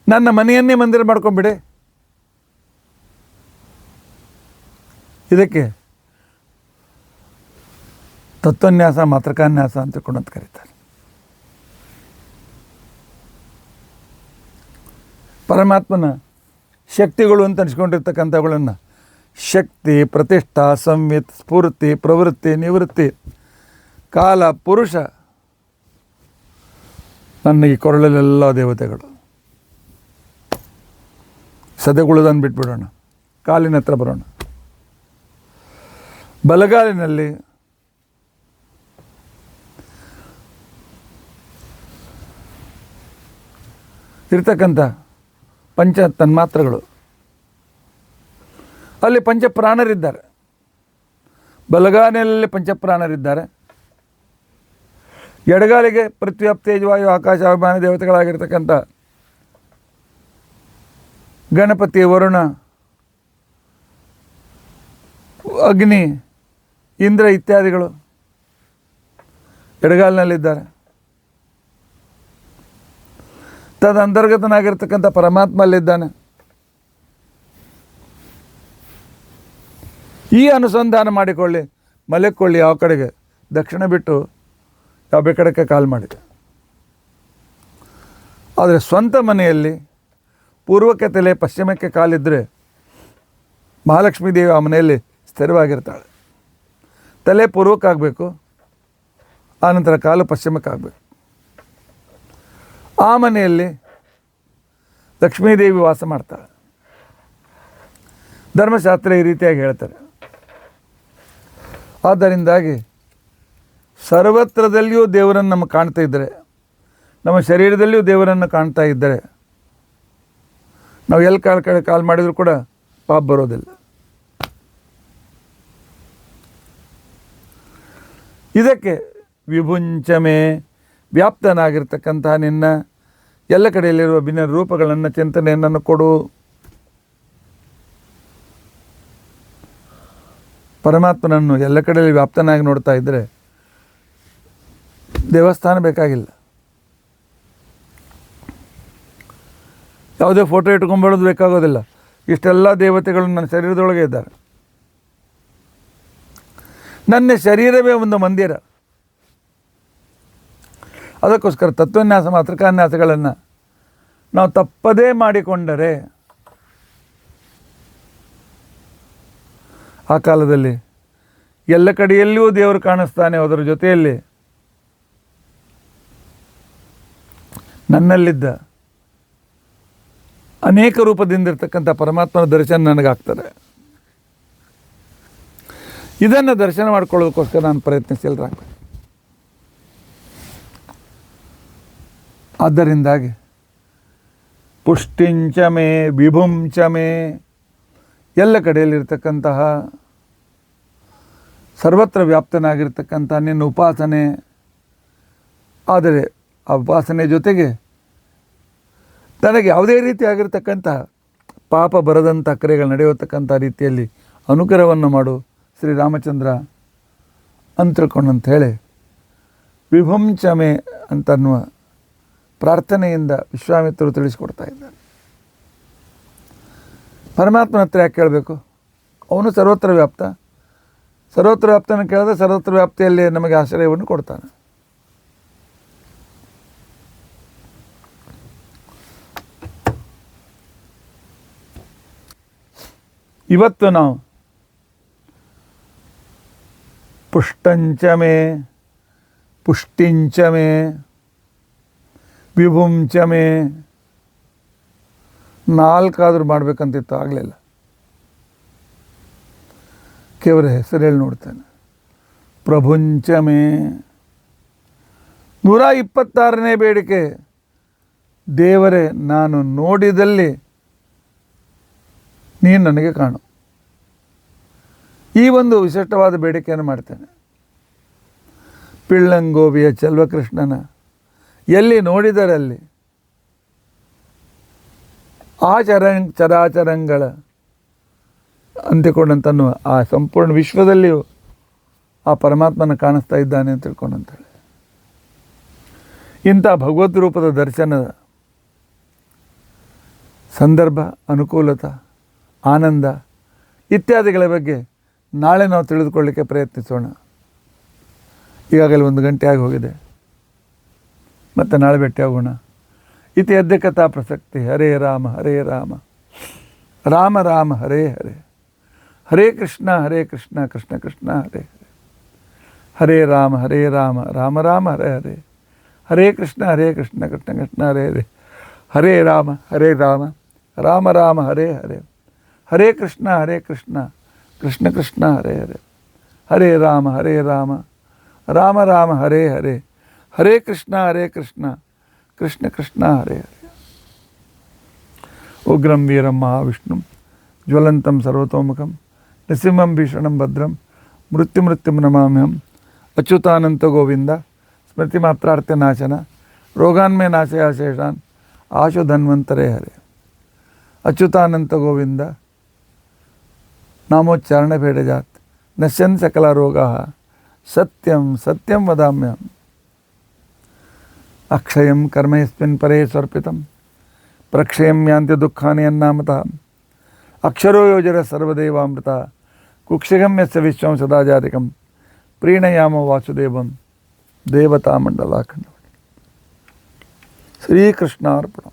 ನನ್ನ ಮನೆಯನ್ನೇ ಮಂದಿರ ಮಾಡ್ಕೊಂಬಿಡಿ. ಇದಕ್ಕೆ ತತ್ವನ್ಯಾಸ ಮಾತೃಕಾನ್ಯಾಸ ಅಂತ ತಿಳ್ಕೊಂಡಂತ ಕರೀತಾರೆ. ಪರಮಾತ್ಮನ ಶಕ್ತಿಗಳು ಅಂತ ಅನಿಸ್ಕೊಂಡಿರ್ತಕ್ಕಂಥವುಗಳನ್ನು ಶಕ್ತಿ, ಪ್ರತಿಷ್ಠಾ, ಸಂವಿತ್, ಸ್ಫೂರ್ತಿ, ಪ್ರವೃತ್ತಿ, ನಿವೃತ್ತಿ, ಕಾಲ, ಪುರುಷ, ನನ್ನ ಈ ಕೊರಳಲ್ಲೆಲ್ಲ ದೇವತೆಗಳು. ಸದೆಗುಳದನ್ನು ಬಿಟ್ಬಿಡೋಣ, ಕಾಲಿನ ಹತ್ರ ಬರೋಣ. ಬಲಗಾಲಿನಲ್ಲಿ ಇರ್ತಕ್ಕಂಥ ಪಂಚ ತನ್ಮಾತ್ರಗಳು, ಅಲ್ಲಿ ಪಂಚಪ್ರಾಣರಿದ್ದಾರೆ. ಬಲಗಾಲಿನಲ್ಲಿ ಪಂಚಪ್ರಾಣರಿದ್ದಾರೆ. ಎಡಗಾಲಿಗೆ ಪೃಥ್ವಿ, ಅಪ್, ತೇಜ್, ವಾಯು, ಆಕಾಶ, ಅಭಿಮಾನ ದೇವತೆಗಳಾಗಿರ್ತಕ್ಕಂಥ ಗಣಪತಿ, ವರುಣ, ಅಗ್ನಿ, ಇಂದ್ರ ಇತ್ಯಾದಿಗಳು ಎಡಗಾಲಿನಲ್ಲಿದ್ದಾರೆ. ತದಂತರ್ಗತನಾಗಿರ್ತಕ್ಕಂಥ ಪರಮಾತ್ಮ ಅಲ್ಲಿದ್ದಾನೆ. ಈ ಅನುಸಂಧಾನ ಮಾಡಿಕೊಳ್ಳಿ, ಮಲೆಕೊಳ್ಳಿ. ಯಾವ ಕಡೆಗೆ? ದಕ್ಷಿಣ ಬಿಟ್ಟು ಯಾವ ಕಡೆಗೆ ಕಾಲು ಮಾಡಿ. ಆದರೆ ಸ್ವಂತ ಮನೆಯಲ್ಲಿ ಪೂರ್ವಕ್ಕೆ ತಲೆ, ಪಶ್ಚಿಮಕ್ಕೆ ಕಾಲಿದ್ದರೆ ಮಹಾಲಕ್ಷ್ಮೀ ದೇವಿ ಆ ಮನೆಯಲ್ಲಿ ಸ್ಥಿರವಾಗಿರ್ತಾಳೆ. ತಲೆ ಪೂರ್ವಕ್ಕಾಗಬೇಕು, ಆನಂತರ ಕಾಲು ಪಶ್ಚಿಮಕ್ಕಾಗಬೇಕು. ಆ ಮನೆಯಲ್ಲಿ ಲಕ್ಷ್ಮೀದೇವಿ ವಾಸ ಮಾಡ್ತಾಳೆ. ಧರ್ಮಶಾಸ್ತ್ರ ಈ ರೀತಿಯಾಗಿ ಹೇಳ್ತಾರೆ. ಆದ್ದರಿಂದಾಗಿ ಸರ್ವತ್ರದಲ್ಲಿಯೂ ದೇವರನ್ನು ನಮ್ಮ ಕಾಣ್ತಾ ಇದ್ದರೆ, ನಮ್ಮ ಶರೀರದಲ್ಲಿಯೂ ದೇವರನ್ನು ಕಾಣ್ತಾ ಇದ್ದರೆ, ನಾವು ಎಲ್ಲಿ ಕಾಲು ಮಾಡಿದರೂ ಕೂಡ ಪಾಪ ಬರೋದಿಲ್ಲ. ಇದಕ್ಕೆ ವಿಭುಂಚಮೆ, ವ್ಯಾಪ್ತನಾಗಿರ್ತಕ್ಕಂಥ ನಿನ್ನ ಎಲ್ಲ ಕಡೆಯಲ್ಲಿರುವ ಭಿನ್ನ ರೂಪಗಳನ್ನು, ಚಿಂತನೆಯನ್ನು ಕೊಡು. ಪರಮಾತ್ಮನನ್ನು ಎಲ್ಲ ಕಡೆಯಲ್ಲಿ ವ್ಯಾಪ್ತನಾಗಿ ನೋಡ್ತಾ ಇದ್ದರೆ ದೇವಸ್ಥಾನ ಬೇಕಾಗಿಲ್ಲ. ಯಾವುದೇ ಫೋಟೋ ಇಟ್ಕೊಂಡ್ಬರೋದು ಬೇಕಾಗೋದಿಲ್ಲ. ಇಷ್ಟೆಲ್ಲ ದೇವತೆಗಳು ನನ್ನ ಶರೀರದೊಳಗೆ ಇದ್ದಾರೆ. ನನ್ನ ಶರೀರವೇ ಒಂದು ಮಂದಿರ. ಅದಕ್ಕೋಸ್ಕರ ತತ್ವನ್ಯಾಸ, ಮಾತೃಕಾನ್ಯಾಸಗಳನ್ನು ನಾವು ತಪ್ಪದೇ ಮಾಡಿಕೊಂಡರೆ ಆ ಕಾಲದಲ್ಲಿ ಎಲ್ಲ ಕಡೆಯಲ್ಲಿಯೂ ದೇವರು ಕಾಣಿಸ್ತಾನೆ. ಅದರ ಜೊತೆಯಲ್ಲಿ ನನ್ನಲ್ಲಿದ್ದ ಅನೇಕ ರೂಪದಿಂದಿರ್ತಕ್ಕಂಥ ಪರಮಾತ್ಮನ ದರ್ಶನ ನನಗಾಗ್ತದೆ. ಇದನ್ನು ದರ್ಶನ ಮಾಡ್ಕೊಳ್ಳೋದಕ್ಕೋಸ್ಕರ ನಾನು ಪ್ರಯತ್ನಶೀಲರಾಗಬೇಕು. ಆದ್ದರಿಂದಾಗಿ ಪುಷ್ಟಿಂಚಮೆ, ವಿಭುಂಚಮೆ, ಎಲ್ಲ ಕಡೆಯಲ್ಲಿರ್ತಕ್ಕಂತಹ ಸರ್ವತ್ರ ವ್ಯಾಪ್ತನಾಗಿರ್ತಕ್ಕಂಥ ನಿನ್ನ ಉಪಾಸನೆ. ಆದರೆ ಆ ಉಪಾಸನೆ ಜೊತೆಗೆ ನನಗೆ ಯಾವುದೇ ರೀತಿಯಾಗಿರ್ತಕ್ಕಂಥ ಪಾಪ ಬರದಂಥ ಕ್ರಿಯೆಗಳು ನಡೆಯತಕ್ಕಂಥ ರೀತಿಯಲ್ಲಿ ಅನುಗ್ರಹವನ್ನು ಮಾಡು ಶ್ರೀರಾಮಚಂದ್ರ ಅಂತ ತಿಳ್ಕೊಂಡಂತ ಹೇಳಿ ವಿಭುಂಚಮೆ ಅಂತನ್ನುವ ಪ್ರಾರ್ಥನೆಯಿಂದ ವಿಶ್ವಾಮಿತ್ರರು ತಿಳಿಸಿಕೊಡ್ತಾ ಇದ್ದಾರೆ. ಪರಮಾತ್ಮನ ಹತ್ರ ಯಾಕೆ ಕೇಳಬೇಕು? ಅವನು ಸರ್ವತ್ರ ವ್ಯಾಪ್ತ. ಸರ್ವತ್ರ ವ್ಯಾಪ್ತನ ಕೇಳಿದ್ರೆ ಸರ್ವತ್ರ ವ್ಯಾಪ್ತಿಯಲ್ಲಿ ನಮಗೆ ಆಶ್ರಯವನ್ನು ಕೊಡ್ತಾನೆ. ಇವತ್ತು ನಾವು ಪುಷ್ಟಂಚಮೆ, ಪುಷ್ಟಿಂಚಮೆ, ವಿಭುಂಚಮೆ 4 ಮಾಡಬೇಕಂತಿತ್ತು, ಆಗಲಿಲ್ಲ. ಕೇವಲ ಹೆಸರು ಹೇಳಿ ನೋಡ್ತೇನೆ. ಪ್ರಭುಂಚಮೆ 126ನೇ ಬೇಡಿಕೆ. ದೇವರೇ, ನಾನು ನೋಡಿದಲ್ಲಿ ನೀನು ನನಗೆ ಕಾಣು. ಈ ಒಂದು ವಿಶಿಷ್ಟವಾದ ಬೇಡಿಕೆಯನ್ನು ಮಾಡ್ತೇನೆ. ಪಿಳ್ಳಂಗೋವಿಯ ಚೆಲ್ವಕೃಷ್ಣನ ಎಲ್ಲಿ ನೋಡಿದರಲ್ಲಿ ಆ ಚರಾಚರಂಗಳ ಅಂತ್ಯಕೊಂಡಂತನ್ನುವ ಆ ಸಂಪೂರ್ಣ ವಿಶ್ವದಲ್ಲಿಯೂ ಆ ಪರಮಾತ್ಮನ ಕಾಣಿಸ್ತಾ ಇದ್ದಾನೆ ಅಂತ ತಿಳ್ಕೊಂಡಂತೇಳಿ ಇಂಥ ಭಗವದ್ ರೂಪದ ದರ್ಶನದ ಸಂದರ್ಭ, ಅನುಕೂಲತೆ, ಆನಂದ ಇತ್ಯಾದಿಗಳ ಬಗ್ಗೆ ನಾಳೆ ನಾವು ತಿಳಿದುಕೊಳ್ಳಿಕ್ಕೆ ಪ್ರಯತ್ನಿಸೋಣ. ಈಗಾಗಲೇ 1 ಗಂಟೆ ಆಗಿ ಹೋಗಿದೆ. ಮತ್ತು ನಾಳೆ ಭೇಟಿಯಾಗೋಣ. ಇತಿ ಅದ್ಯ ಕಥಾ ಪ್ರಸಕ್ತಿ. ಹರೇ ರಾಮ ಹರೇ ರಾಮ ರಾಮ ರಾಮ ಹರೇ ಹರೇ, ಹರೇ ಕೃಷ್ಣ ಕೃಷ್ಣ ಕೃಷ್ಣ ಹರೇ ಹರೇ, ಹರೇ ರಾಮ ರಾಮ ರಾಮ ಹರೇ ಹರೇ, ಹರೇ ಕೃಷ್ಣ ಕೃಷ್ಣ ಕೃಷ್ಣ ಹರೇ ಹರೇ, ಹರೇ ರಾಮ ರಾಮ ರಾಮ ಹರೇ ಹರೇ, ಹರೇ ಕೃಷ್ಣ ಕೃಷ್ಣ ಕೃಷ್ಣ ಹರೇ ಹರೇ, ಹರೇ ರಾಮ ರಾಮ ರಾಮ ಹರೇ ಹರೇ, ಹರೇ ಕೃಷ್ಣ ಕೃಷ್ಣ ಕೃಷ್ಣ ಹರೇ ಹರೇ. ಉಗ್ರಂ ವೀರಂ ಮಹಾವಿಷ್ಣುಂ ಜ್ವಲಂತಂ ಸರ್ವತೋಮುಖಂ ನೃಸಿಂಹಂ ಭೀಷಣಂ ಭದ್ರಂ ಮೃತ್ಯುಂ ನಮಾಮ್ಯಹಂ. ಅಚ್ಯುತಾನಂತ ಗೋವಿಂದ ಸ್ಮೃತಿ ಮಾತ್ರಾರ್ಥ ನಾಶನ ರೋಗಾನ್ಮೇ ನಾಶಯ ಶೇಷಾನ್ ಆಶು ಧನ್ವಂತರೇ ಹರೇ. ಅಚ್ಯುತಾನಂತ ಗೋವಿಂದ ನಾಮೋಚ್ಚಾರಣ ಭೇಡಜಾತ್ ನಶ್ಯನ್ ಸಕಲ ರೋಗಾ ಸತ್ಯಂ ವದಾಮ್ಯಹಂ. ಅಕ್ಷಯಂ ಕರ್ಮ ಯಸ್ಮಿನ್ ಪರೇ ಸ್ವರ್ಪಿತಂ ಪ್ರಕ್ಷಯಂ ಯಾಂತಿ ದುಃಖಾನಿ ಅನ್ನಾಮತಃ. ಅಕ್ಷರೋ ಯೋಜರ ಸರ್ವದೇವಾಮೃತ ಕುಕ್ಷಿಗಂ ಯಸ್ಯ ವಿಶ್ವಂ ಸದಾ ಜಾತಿಕಂ ಪ್ರೀಣಯಾಮ ವಾಸುದೇವಂ ದೇವತಾ ಮಂಡಲಾಖಂಡ. ಶ್ರೀಕೃಷ್ಣಾರ್ಪಣ.